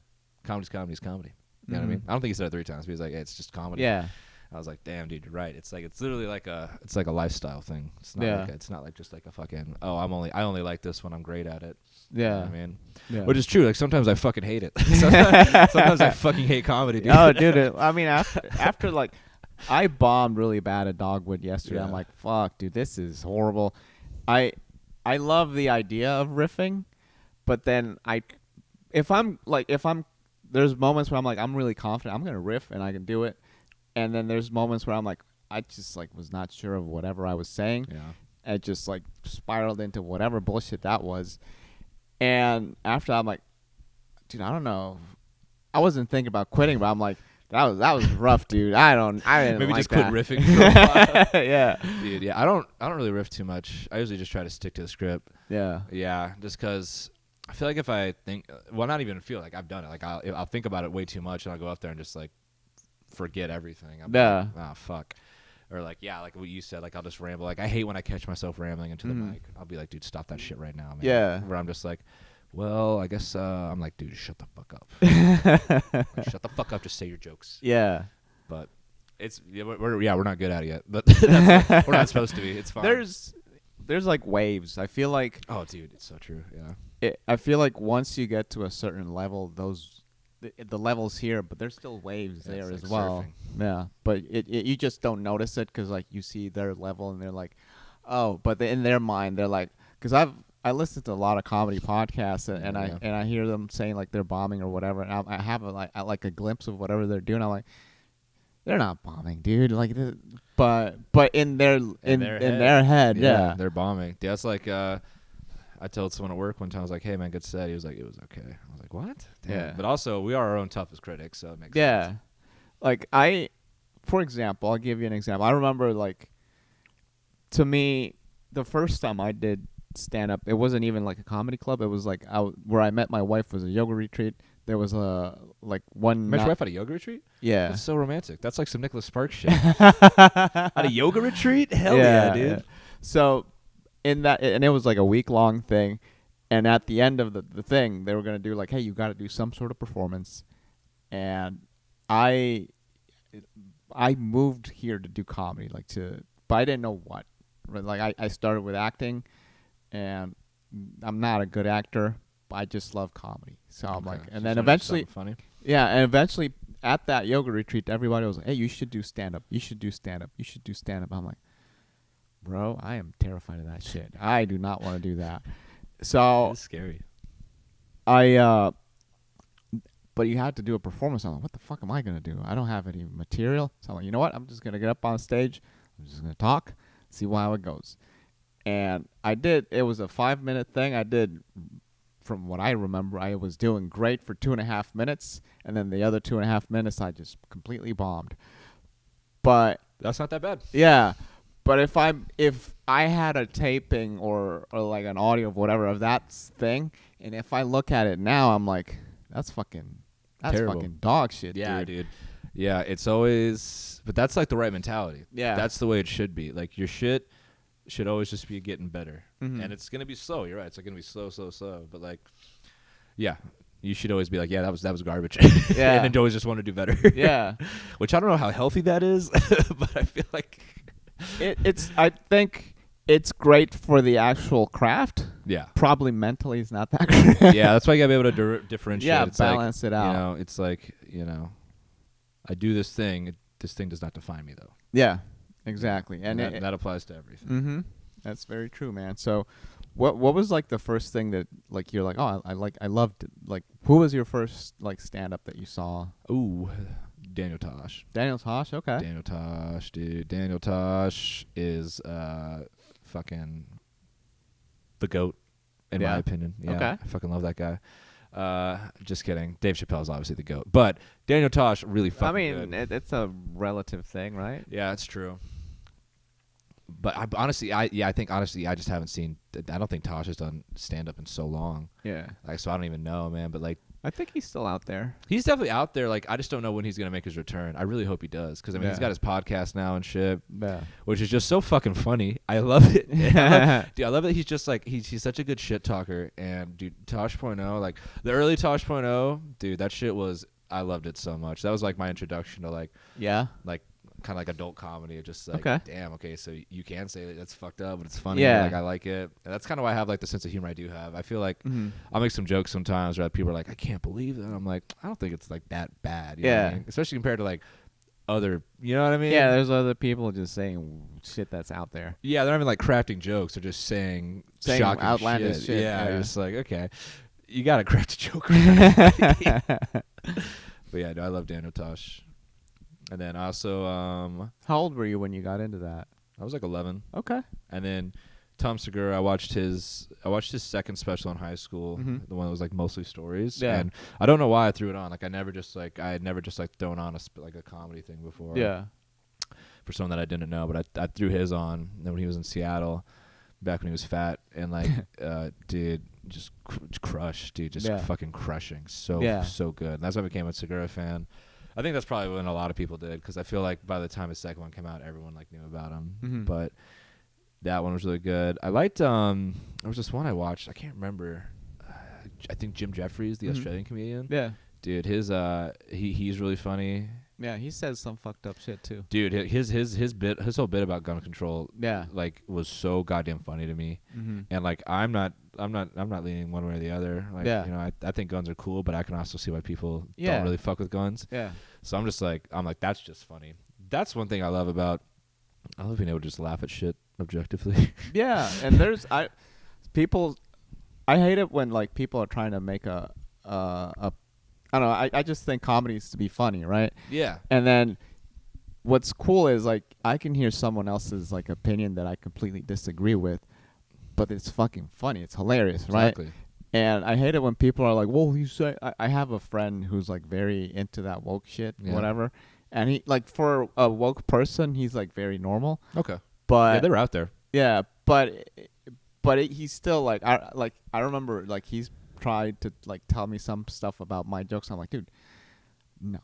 comedy's comedy. You know what I mean? I don't think he said it 3 times, but he's like, hey, it's just comedy. Yeah. I was like, damn, dude, you're right. It's like it's literally like a lifestyle thing. It's not like it's not like just like a fucking I only like this when I'm great at it. Yeah. You know what I mean? Yeah. Which is true. Like sometimes I fucking hate it. sometimes I fucking hate comedy, dude. Oh, dude. I mean, after like, I bombed really bad at Dogwood yesterday. Yeah. I'm like, fuck, dude, this is horrible. I love the idea of riffing, but then there's moments where I'm like, I'm really confident I'm gonna riff and I can do it, and then there's moments where I'm like, I just like was not sure of whatever I was saying. Yeah. It just like spiraled into whatever bullshit that was, and after I'm like, dude, I don't know. I wasn't thinking about quitting, but I'm like, that was rough, dude. I didn't Maybe like just that. quit riffing for a while. Yeah. Dude, yeah. I don't really riff too much. I usually just try to stick to the script. Yeah. Yeah, just because I feel like if I think, well, not even feel like I've done it. Like I'll think about it way too much, and I'll go up there and just like forget everything. I'm Yeah. like, fuck. Or like, yeah, like what you said. Like I'll just ramble. Like I hate when I catch myself rambling into the mic. I'll be like, dude, stop that shit right now, man. Yeah. Where I'm just like, well, I guess I'm like, dude, shut the fuck up. Like, shut the fuck up. Just say your jokes. Yeah. But we're not good at it yet. But we're not supposed to be. It's fine. There's like waves. I feel like Oh, dude, it's so true. Yeah. I feel like once you get to a certain level, the levels here, but there's still waves Yeah, there it's as like well. surfing. Yeah, but you just don't notice it because like you see their level and they're like, oh, but in their mind they're like, because I listen to a lot of comedy podcasts and I hear them saying like they're bombing or whatever, and I have a glimpse of whatever they're doing. I'm like, they're not bombing, dude. Like, but in their head, yeah, they're bombing. Yeah, it's like I told someone at work one time, I was like, hey man, good set. He was like, it was okay. I was like, what? Damn. Yeah. But also, we are our own toughest critics, so it makes yeah. sense. Like for example, I'll give you an example. I remember like, to me, the first time I did stand up, it wasn't even like a comedy club. It was like where I met my wife was a yoga retreat. There was one. Met your wife at a yoga retreat? Yeah. That's so romantic. That's like some Nicholas Sparks shit. At a yoga retreat? Hell yeah, dude. Yeah. So in that, and it was like a week-long thing, and at the end of the thing, they were gonna do like, hey, you got to do some sort of performance, and I moved here to do comedy, but I didn't know what. Like I started with acting, and I'm not a good actor, but I just love comedy. So I'm like, and then eventually, funny. yeah, and eventually at that yoga retreat, everybody was like, hey, you should do stand up. You should do stand up. You should do stand up. I'm like, bro, I am terrified of that shit. I do not want to do that. So It's scary. but you had to do a performance. I'm like, what the fuck am I going to do? I don't have any material. So I'm like, you know what? I'm just going to get up on stage. I'm just going to talk, see how it goes. And I did. It was a 5-minute thing. I did, from what I remember, I was doing great for 2.5 minutes. And then the other 2.5 minutes, I just completely bombed. But That's not that bad. yeah. But if I had a taping or like an audio of whatever of that thing, and if I look at it now, I'm like, that's Terrible. fucking dog shit, Yeah, dude. dude. Yeah, it's always, but that's like the right mentality. Yeah. That's the way it should be. Like your shit should always just be getting better. Mhm. And it's going to be slow. You're right. It's like going to be slow. But like, yeah, you should always be like, yeah, that was garbage. Yeah. And then always just want to do better. Yeah. Which I don't know how healthy that is, but I feel like. I think it's great for the actual craft. Yeah. Probably mentally it's not that great. Yeah, that's why you got to be able to differentiate. Yeah, it's balance like, it out. You know, it's like, I do this thing. This thing does not define me, though. Yeah, exactly. And that applies to everything. Mm-hmm. That's very true, man. So, what was like the first thing that like you're like, oh, I loved it. Like, who was your first like stand up that you saw? Ooh, Daniel Tosh. Daniel Tosh. Okay. Daniel Tosh, dude. Daniel Tosh is fucking the GOAT, in Yeah. my opinion. Yeah, Okay. I fucking love that guy. Just kidding. Dave Chappelle's obviously the GOAT. But Daniel Tosh, really fucking good. it's a relative thing, right? Yeah, it's true. But I think I just haven't seen. I don't think Tosh has done stand up in so long. Yeah. Like, so I don't even know, man. But like, I think he's still out there. he's definitely out there. Like, I just don't know when he's gonna make his return. I really hope he does, because I mean, he's got his podcast now and shit, Yeah. which is just so fucking funny. I love it. Dude, I love that he's just like he's such a good shit talker. And dude, Tosh.0, like the early Tosh.0, dude, that shit was. I loved it so much. That was like my introduction to like kind of like adult comedy. Just like, damn, okay, so you can say that's fucked up, but it's funny. Yeah. Like, I like it. And that's kind of why I have like the sense of humor I do have. I feel like I'll make some jokes sometimes where people are like, I can't believe that. I'm like, I don't think it's like that bad. You know what I mean? Especially compared to like other, you know what I mean? Yeah, there's other people just saying shit that's out there. Yeah, they're not even like crafting jokes. They're just saying shocking outlandish shit. Yeah, you're just like, okay, you got to craft a joke. But yeah, no, I love Daniel Tosh. And then also, How old were you when you got into that? I was like 11. Okay. And then Tom Segura, I watched his second special in high school, the one that was like mostly stories. Yeah. And I don't know why I threw it on. Like I had never just thrown on a comedy thing before. Yeah. For someone that I didn't know, but I threw his on. And then when he was in Seattle, back when he was fat, and like, dude, just crushed, dude, just fucking crushing. So good. And that's why I became a Segura fan. I think that's probably when a lot of people did, because I feel like by the time his second one came out, everyone like knew about him. But that one was really good. I liked there was this one I watched. I can't remember. I think Jim Jeffries, the Australian comedian. Yeah. Dude, his he's really funny. Yeah, he says some fucked up shit too. Dude, his whole bit about gun control, like was so goddamn funny to me. And like I'm not leaning one way or the other. Like, you know, I think guns are cool, but I can also see why people don't really fuck with guns. Yeah. So I'm like that's just funny. That's one thing I love being able to just laugh at shit objectively. Yeah, and there's I hate it when like people are trying to make a I don't know. I just think comedy is to be funny, right? Yeah. And then what's cool is like I can hear someone else's like opinion that I completely disagree with, but it's fucking funny. It's hilarious, right? Exactly. And I hate it when people are like, "Well, you say." I have a friend who's like very into that woke shit, whatever. And he like for a woke person, he's like very normal. Okay. But yeah, they're out there. Yeah, he's still like I remember like he's tried to like tell me some stuff about my jokes. I'm like, dude, no.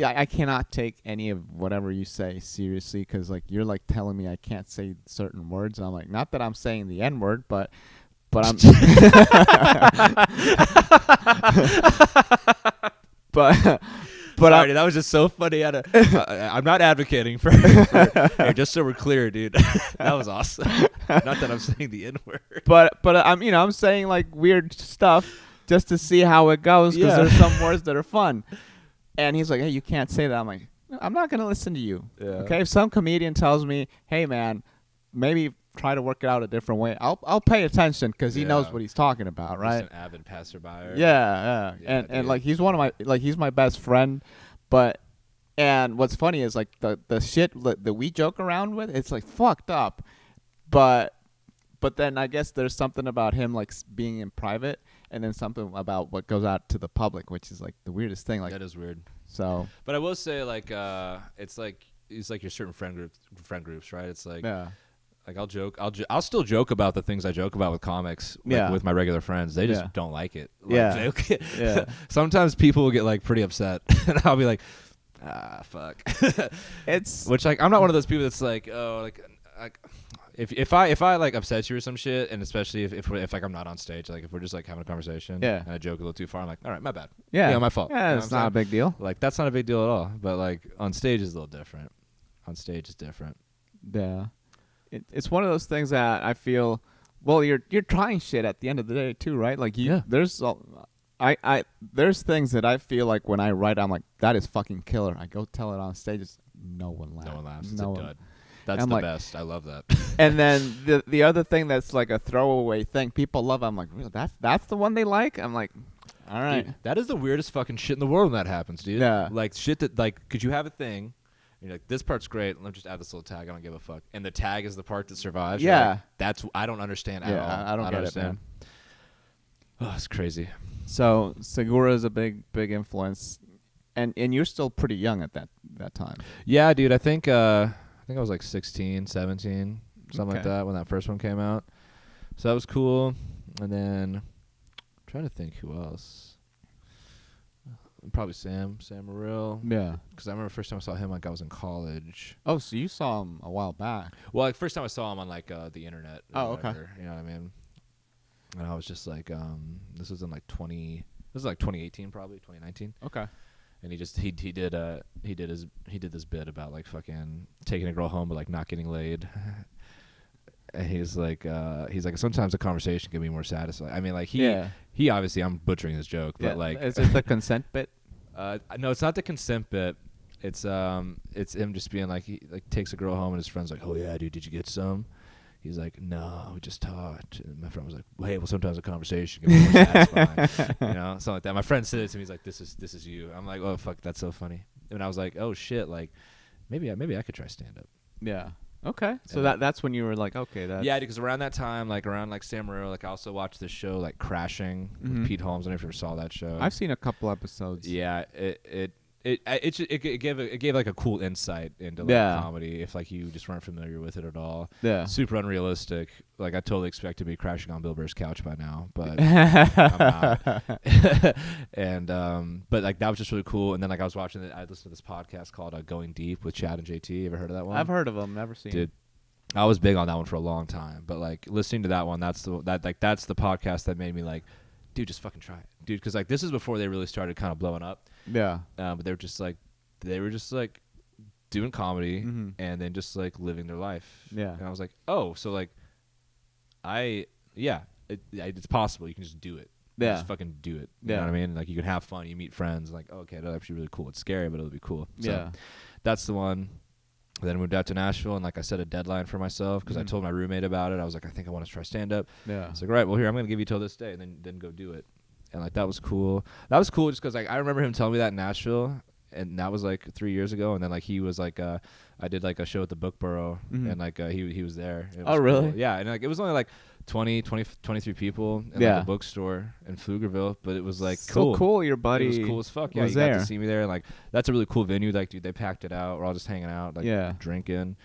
I cannot take any of whatever you say seriously, because like you're like telling me I can't say certain words. And I'm like, not that I'm saying the N word, but I'm but sorry, dude, that was just so funny. I'm not advocating for hey, just so we're clear, dude. That was awesome. Not that I'm saying the N word. But I'm saying like weird stuff just to see how it goes, because there's some words that are fun. And he's like, hey, you can't say that. I'm like, I'm not gonna listen to you. Yeah. Okay, if some comedian tells me, hey man, maybe try to work it out a different way, I'll pay attention, because he knows what he's talking about, right? Just an avid passerby. And like he's he's my best friend, and what's funny is like the shit that we joke around with, it's like fucked up, but then I guess there's something about him like being in private, and then something about what goes out to the public, which is like the weirdest thing. Like that is weird. So, but I will say like it's like your certain friend groups, right? It's like like I'll still joke about the things I joke about with comics, like, with my regular friends. They just don't like it. Like, sometimes people will get like pretty upset, and I'll be like, fuck. It's which like I'm not one of those people that's like, oh, like if I like upset you or some shit, and especially if like I'm not on stage, like if we're just like having a conversation, and I joke a little too far, I'm like, all right, my bad. Yeah, my fault. Yeah, it's not a big deal. Like that's not a big deal at all. But like on stage is a little different. On stage is different. Yeah. It's one of those things that I feel, well, you're trying shit at the end of the day too, right? Like there's things that I feel like when I write, I'm like, that is fucking killer. I go tell it on stage, no one laughs. No one laughs. It's a dud. That's the best. I love that. And then the other thing that's like a throwaway thing people love, I'm like, really? That's the one they like? I'm like, all right. Dude, that is the weirdest fucking shit in the world when that happens, dude. Yeah. Like shit that like, could you have a thing? You're like, this part's great. Let me just add this little tag. I don't give a fuck. And the tag is the part that survives. Yeah. Like, I don't understand at all. I don't get understand. It, man. Oh, it's crazy. So Segura is a big influence, and you're still pretty young at that time. Yeah, dude. I think I was like 16, 17, something like that when that first one came out. So that was cool. And then I'm trying to think who else. Probably Sam Morrill. Yeah. Because I remember first time I saw him, like I was in college. Oh, so you saw him a while back? Well, like first time I saw him on like the internet. Oh, okay. You know what I mean? And I was just like, this was in like 2018 probably, 2019. Okay. And he did this bit about like fucking taking a girl home but like not getting laid. And he's like sometimes a conversation can be more satisfying. I mean, like he obviously, I'm butchering this joke, but like, is it the consent bit? No, it's not the consent bit. It's him just being like, he like takes a girl home and his friend's like, oh yeah, dude, did you get some? He's like, no, we just talked. And my friend was like, well, hey, well, sometimes a conversation can be more satisfying, you know, something like that. My friend said it to me. He's like, this is you. I'm like, oh fuck, that's so funny. And I was like, oh shit, like maybe I could try stand up. Yeah. Okay. So that's when you were like, okay, that's... Yeah, because around that time, like around like Sam Morrill, like I also watched this show like Crashing with Pete Holmes. I don't know if you ever saw that show. I've seen a couple episodes. Yeah, it gave like a cool insight into like comedy if like you just weren't familiar with it at all. Yeah. Super unrealistic. Like I totally expect to be crashing on Bill Burr's couch by now, but I'm not. And but like that was just really cool. And then like I listened to this podcast called Going Deep with Chad and JT. You ever heard of that one? I've heard of them, never seen. Dude, I was big on that one for a long time. But like listening to that one, that's the podcast that made me like, dude, just fucking try it, dude. Because like this is before they really started kind of blowing up. Yeah. But they were just like doing comedy and then just like living their life. Yeah. And I was like, oh, so like it's possible. You can just do it. Yeah. Just fucking do it. You know what I mean? Like you can have fun. You meet friends. Like, oh, okay, that's actually really cool. It's scary, but it'll be cool. So yeah. That's the one. Then I moved out to Nashville, and like I set a deadline for myself because I told my roommate about it. I was like, I think I want to try stand up. Yeah. I was like, all right, well, here, I'm going to give you till this day, and then go do it. And like that was cool. That was cool just because like I remember him telling me that in Nashville, and that was like 3 years ago. And then like he was like, I did like a show at the Book Borough, and like he was there. It was really? Cool. Yeah, and like it was only like 23 people in like a bookstore in Pflugerville, but it was like so cool. Your buddy, it was cool as fuck. Yeah, he got to see me there, and like that's a really cool venue. Like, dude, they packed it out. We're all just hanging out, like drinking.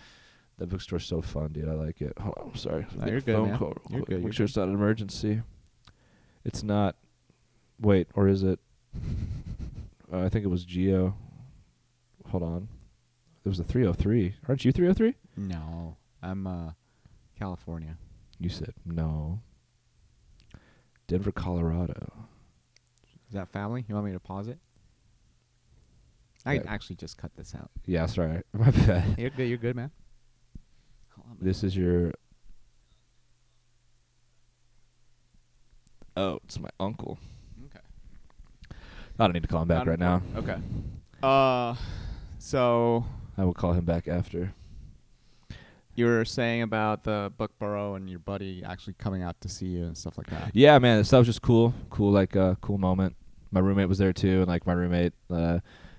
That bookstore's so fun, dude. I like it. Hold on, I'm sorry. No, you're good, man. You're good. Make sure it's not an emergency. It's not. Wait, or is it? I think it was Geo. Hold on. It was a 303. Aren't you 303? No, I'm California. You said no. Denver, Colorado. Is that family? You want me to pause it? I can actually just cut this out. Yeah, sorry. My bad. You're good. You're good, man. This is your... Oh, it's my uncle. Okay. I don't need to call him back right now. Okay. So... I will call him back after. You were saying about the Book Borough and your buddy actually coming out to see you and stuff like that. Yeah, man, that was just cool. Cool, like cool moment. My roommate was there too, and like my roommate,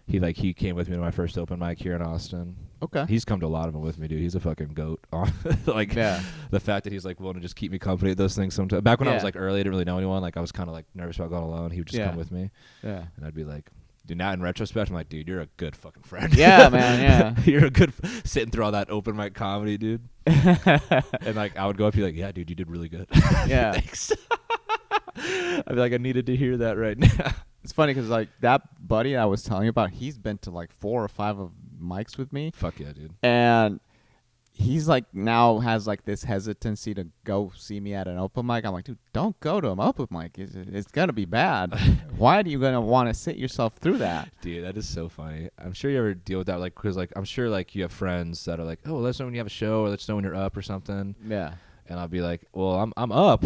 he came with me to my first open mic here in Austin. Okay. He's come to a lot of them with me, dude. He's a fucking goat. Like the fact that he's like willing to just keep me company at those things sometimes. Back when I was like early, I didn't really know anyone. Like I was kind of like nervous about going alone. He would just come with me. Yeah. And I'd be like, dude, now in retrospect, I'm like, dude, you're a good fucking friend. Yeah, man, yeah. You're a good sitting through all that open mic comedy, dude. And like I would go up and be like, yeah, dude, you did really good. Yeah. Thanks. I'd be like, I needed to hear that right now. It's funny because like that buddy I was telling you about, he's been to like 4 or 5 of mics with me. Fuck yeah, dude. And he's like now has like this hesitancy to go see me at an open mic. I'm like, dude, don't go to an open mic. It's gonna be bad. Why are you gonna want to sit yourself through that? Dude, that is so funny. I'm sure you ever deal with that, like, because like I'm sure like you have friends that are like, oh, let us know when you have a show, or let us know when you're up or something. Yeah. And I'll be like, well, I'm up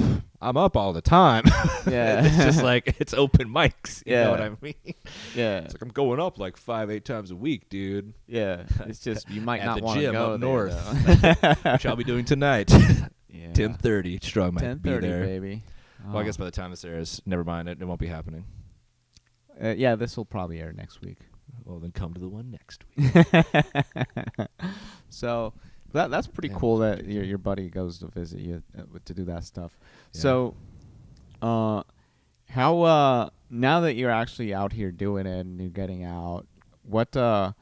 all the time. Yeah. It's just like it's open mics. You know what I mean? Yeah. It's like I'm going up like 5-8 times a week, dude. Yeah. It's just you might not want to to go up there, north, which I'll be doing tonight. Yeah. 10:30. Strong might be 10:30, there, baby. Well, I guess by the time this airs, never mind. It won't be happening. Yeah, this will probably air next week. Well, then come to the one next week. So. That's pretty cool that your buddy goes to visit you to do that stuff. Yeah. So, How now that you're actually out here doing it and you're getting out, what do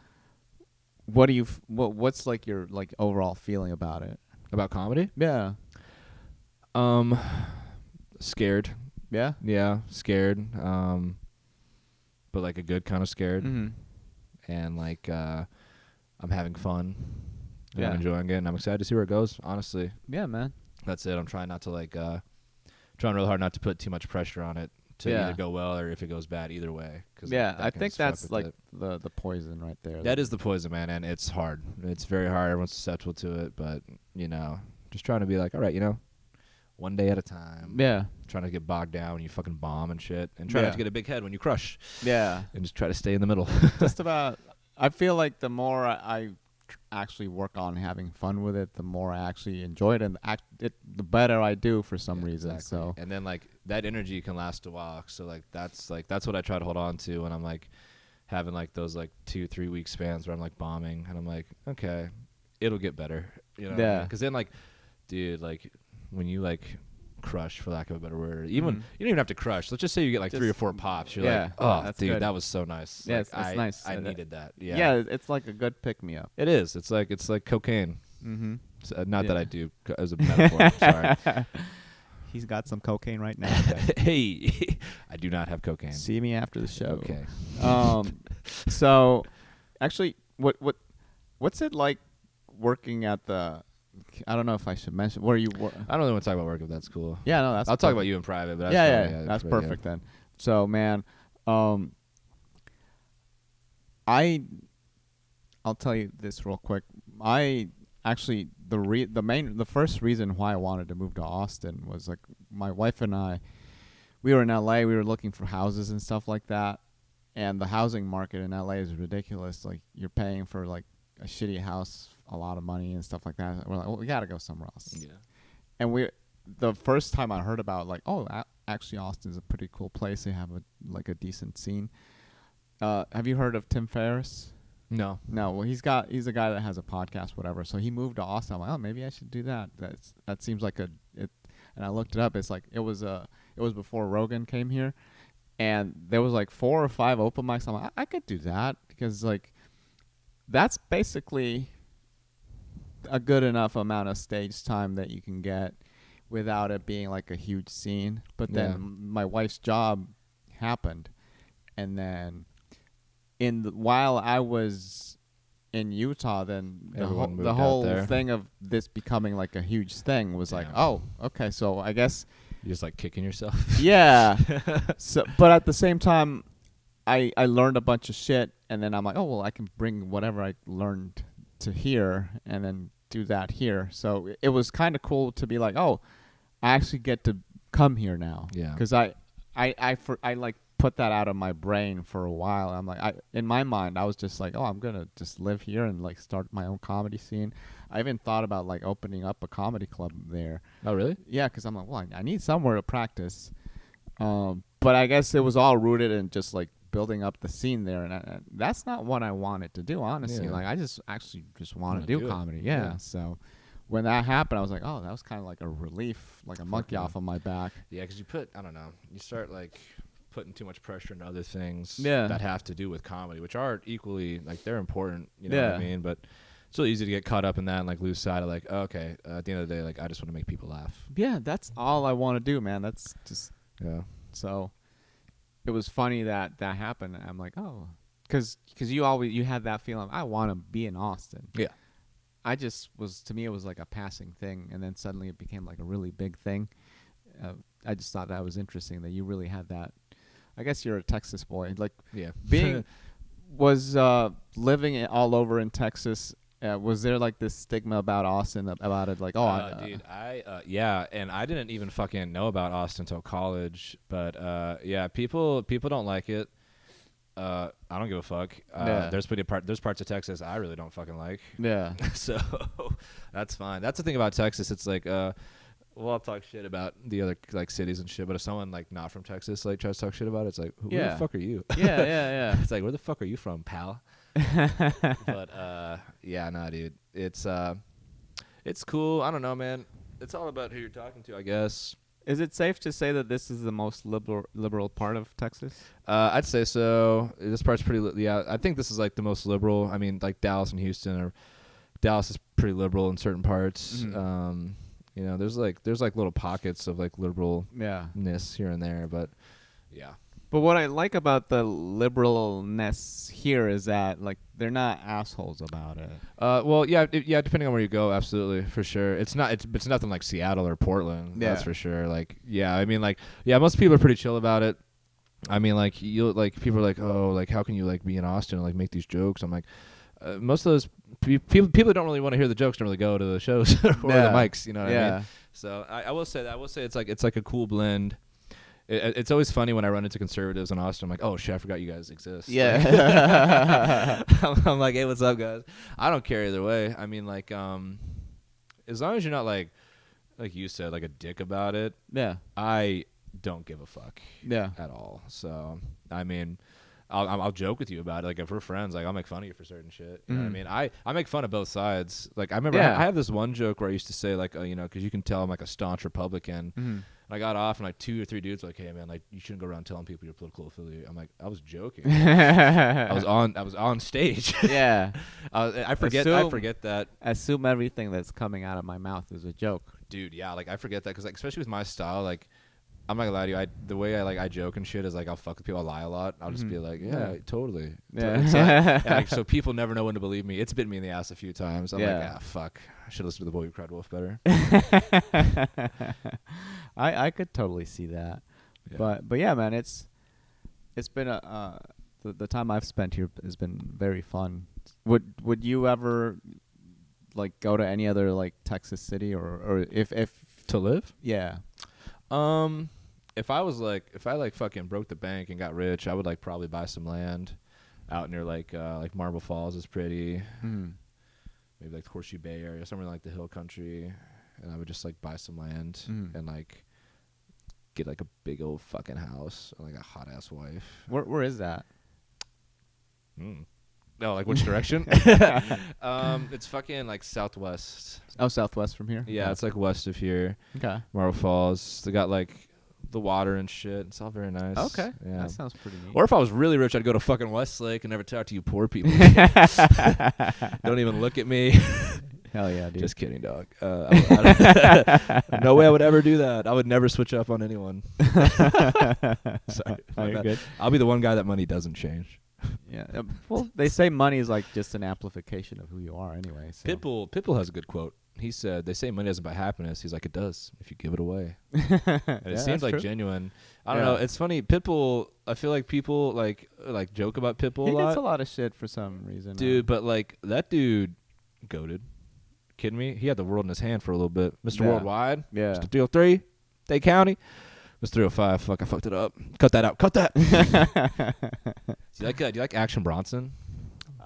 you what's like your like overall feeling about it? About comedy? Yeah. Scared. Yeah. Yeah, scared. But like a good kind of scared. Mm-hmm. And like I'm having fun. And Yeah. I'm enjoying it, and I'm excited to see where it goes. Honestly. Yeah, man. That's it. I'm trying not to trying real hard not to put too much pressure on it to either go well or if it goes bad either way. Cause I think that's like the poison right there. That is the poison, man, and it's hard. It's very hard. Everyone's susceptible to it, but just trying to be like, all right, one day at a time. Yeah. Trying to get bogged down when you fucking bomb and shit, and try not to get a big head when you crush. Yeah. And just try to stay in the middle. Just about. I feel like the more I actually work on having fun with it, the more I actually enjoy it, and the better I do for some reason. Exactly. So. And then like that energy can last a while. So that's what I try to hold on to when I'm like having like those like 2-3 week spans where I'm like bombing, and I'm like, okay, it'll get better. Yeah. Because then like, dude, like when you like crush, for lack of a better word, you don't even have to crush. Let's just say you get like 3 or 4 pops. You're like, oh, that's dude, good. that was so nice. Yeah, like, it's nice. I needed that. Yeah. Yeah, it's like a good pick me up. It is. It's like cocaine. Mm-hmm. Not that I do as a metaphor. Sorry. He's got some cocaine right now. Hey, I do not have cocaine. See me after the show. Okay. So, actually, what's it like working at the? I don't know if I should mention where you work. I don't really want to talk about work if that's cool. Yeah, no, that's. I'll talk about you in private. But That's perfect then. So, man, I'll tell you this real quick. I actually the first reason why I wanted to move to Austin was like my wife and I, we were in LA. We were looking for houses and stuff like that, and the housing market in LA is ridiculous. Like you're paying for like a shitty house a lot of money and stuff like that. We're like, well, we gotta go somewhere else. Yeah. And the first time I heard about like, actually Austin's a pretty cool place. They have a decent scene. Have you heard of Tim Ferriss? No. Well, he's a guy that has a podcast, whatever. So he moved to Austin. I'm like, oh, maybe I should do that. That seems like and I looked it up. It's like it was before Rogan came here, and there was like 4 or 5 open mics. I'm like, I could do that because like that's basically a good enough amount of stage time that you can get without it being like a huge scene. But then my wife's job happened, and then while I was in Utah, then the whole thing of this becoming like a huge thing was like, oh, okay, so I guess you're just like kicking yourself. Yeah. So, but at the same time, I learned a bunch of shit, and then I'm like, oh well, I can bring whatever I learned to here, and then do that here. So it was kind of cool to be like, oh, I actually get to come here now. Yeah. Because I like put that out of my brain for a while. I'm like, in my mind, I was just like, oh, I'm gonna just live here and like start my own comedy scene. I even thought about like opening up a comedy club there. Oh, really? Yeah, because I'm like, well, I need somewhere to practice. But I guess it was all rooted in just like building up the scene there, and that's not what I wanted to do, honestly. Yeah. Like I just want to do comedy. Yeah. So when that happened, I was like, oh, that was kind of like a relief, like a monkey off of my back. Yeah, because I don't know, you start like putting too much pressure into other things that have to do with comedy, which are equally like they're important. You know what I mean? But it's so easy to get caught up in that and like lose sight of like, okay, at the end of the day, like I just want to make people laugh. Yeah, that's all I want to do, man. That's just So it was funny that happened. I'm like, oh, because you had that feeling. I want to be in Austin. Yeah. I just to me, it was like a passing thing, and then suddenly it became like a really big thing. I just thought that was interesting that you really had that. I guess you're a Texas boy. Like, living all over in Texas. Was there like this stigma about Austin about it? Like, dude, and I didn't even fucking know about Austin until college. But people don't like it. I don't give a fuck. There's parts of Texas I really don't fucking like. Yeah. So that's fine. That's the thing about Texas. It's like, I'll talk shit about the other like cities and shit. But if someone like not from Texas like tries to talk shit about it, it's like, who the fuck are you? Yeah. It's like, where the fuck are you from, pal? But nah, dude. It's cool. I don't know, man. It's all about who you're talking to, I guess. Is it safe to say that this is the most liberal part of Texas? I'd say so. This part's pretty. Yeah, I think this is like the most liberal. I mean, like Dallas and Houston, Dallas is pretty liberal in certain parts. Mm-hmm. You know, there's like little pockets of like liberalness here and there, but yeah. But what I like about the liberalness here is that like they're not assholes about it. Well, yeah, depending on where you go, absolutely, for sure. It's nothing like Seattle or Portland. Yeah. That's for sure. Like, yeah, I mean, like, yeah, most people are pretty chill about it. I mean, like, people are like, oh, like, how can you like be in Austin and like make these jokes? I'm like, most of those people that don't really want to hear the jokes don't really go to the shows or the mics. You know what I mean? So I will say that. I will say it's like a cool blend. It's always funny when I run into conservatives in Austin. I'm like, oh shit, I forgot you guys exist. Yeah. I'm like, hey, what's up, guys? I don't care either way. I mean, like, as long as you're not like you said, like a dick about it. Yeah. I don't give a fuck. Yeah. At all. So I mean, I'll joke with you about it. Like if we're friends, like I'll make fun of you for certain shit. You know what I mean? I make fun of both sides. Like I remember I have this one joke where I used to say like, you know, because you can tell I'm like a staunch Republican. Mm-hmm. I got off and like 2 or 3 dudes were like, hey man, like you shouldn't go around telling people your political affiliate. I'm like, I was joking. I was on stage. Yeah. I forget that. Assume everything that's coming out of my mouth is a joke. Dude, yeah, like I forget that because like especially with my style, like I'm not gonna lie to you. The way I joke and shit is like I'll fuck with people. I lie a lot. I'll just be like, yeah, totally. Yeah. Like, so people never know when to believe me. It's bitten me in the ass a few times. I'm like, fuck. I should listen to The Boy Who Cried Wolf better. I could totally see that. Yeah. But yeah, man, it's been the time I've spent here has been very fun. Would you ever like go to any other like Texas city or if to live? Yeah. If I fucking broke the bank and got rich, I would like probably buy some land out near like Marble Falls is pretty. Mm. Maybe like the Horseshoe Bay area, somewhere like the Hill Country, and I would just like buy some land and like get like a big old fucking house and like a hot ass wife. Where is that? No, like which direction? It's fucking like southwest. Oh, southwest from here? Yeah, it's like west of here. Okay. Marble Falls. They got like the water and shit. It's all very nice. Okay. Yeah. That sounds pretty neat. Or if I was really rich, I'd go to fucking Westlake and never talk to you poor people. Don't even look at me. Hell yeah, dude. Just kidding, dog. No way I would ever do that. I would never switch up on anyone. Sorry. Oh, you're good. I'll be the one guy that money doesn't change. Yeah. Well, they say money is like just an amplification of who you are anyway. So. Pitbull has a good quote. He said, they say money doesn't buy happiness. He's like, it does if you give it away. And it seems like true. Genuine. I don't know. It's funny. Pitbull, I feel like people like joke about Pitbull a lot. He gets a lot of shit for some reason. Dude, but like that dude goated. Kidding me? He had the world in his hand for a little bit. Mr. Worldwide. Yeah. Mr. 303. Dade County. Mr. 305. Fuck, I fucked it up. Cut that out. Cut that. Do you like Action Bronson?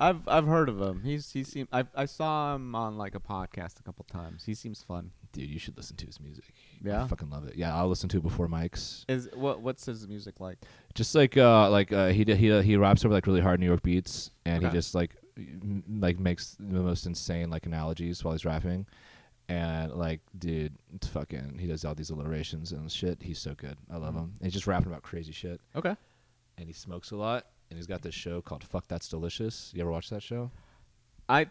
I've heard of him. He seems. I saw him on like a podcast a couple times. He seems fun. Dude, you should listen to his music. Yeah, I fucking love it. Yeah, I'll listen to it before mics. What's his music like? Just like he raps over like really hard New York beats, and he just like makes the most insane like analogies while he's rapping, and like dude, it's fucking. He does all these alliterations and shit. He's so good. I love him. And he's just rapping about crazy shit. Okay. And he smokes a lot. And he's got this show called Fuck That's Delicious. You ever watch that show? I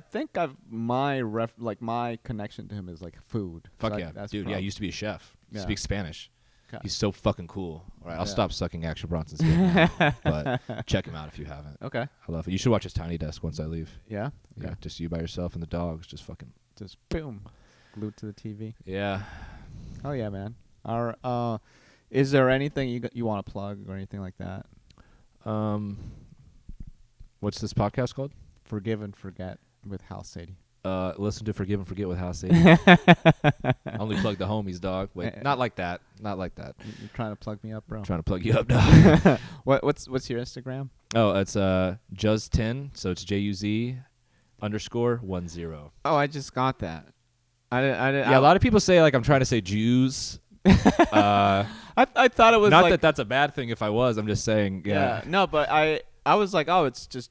think my connection to him is like food. Fuck so yeah, dude. Yeah, he used to be a chef. He speaks Spanish. Okay. He's so fucking cool. All right, I'll stop sucking Action Bronson's dick now, but check him out if you haven't. Okay. I love it. You should watch his Tiny Desk once I leave. Yeah. Okay. Yeah. Just you by yourself and the dogs. Just boom, glued to the TV. Yeah. Oh yeah, man. Is there anything you want to plug or anything like that? What's this podcast called? Forgive and Forget with Hal Sadi. Listen to Forgive and Forget with Hal Sadi. I only plug the homies, dog. Wait, not like that. Not like that. You're trying to plug me up, bro. I'm trying to plug you up, dog. What's your Instagram? Oh, it's Juz10. So it's JUZ_10. Oh, I just got that. Yeah, a lot of people say like I'm trying to say Jews. I thought it was not like, that that's a bad thing. If I was, I'm just saying. Yeah. No, but I was like, oh, it's just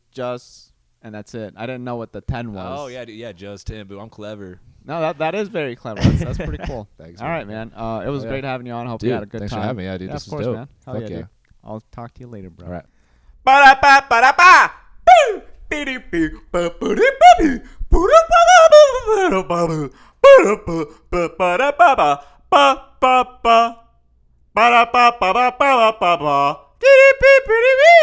and that's it. I didn't know what the 10 was. Oh yeah, Juz10. Boo, I'm clever. No, that is very clever. That's pretty cool. Thanks, All right, man. It was great having you on. Hope dude, you had a good thanks time. for having me. Yeah, dude, this of course, is dope. man. Hell Fuck yeah, yeah. dude. I'll talk to you later, bro. All right. Ba-da-ba-ba-da-ba. Boo. Dee-dee-bee. Ba-ba-dee-ba-dee. Ba-da-ba-ba-ba-ba-ba-ba. Ba-da-ba-ba-ba-ba-ba. Ba-ba-ba. Ba-da-ba-ba-ba-ba-ba-ba. Dee-dee-bee-bee-dee-bee.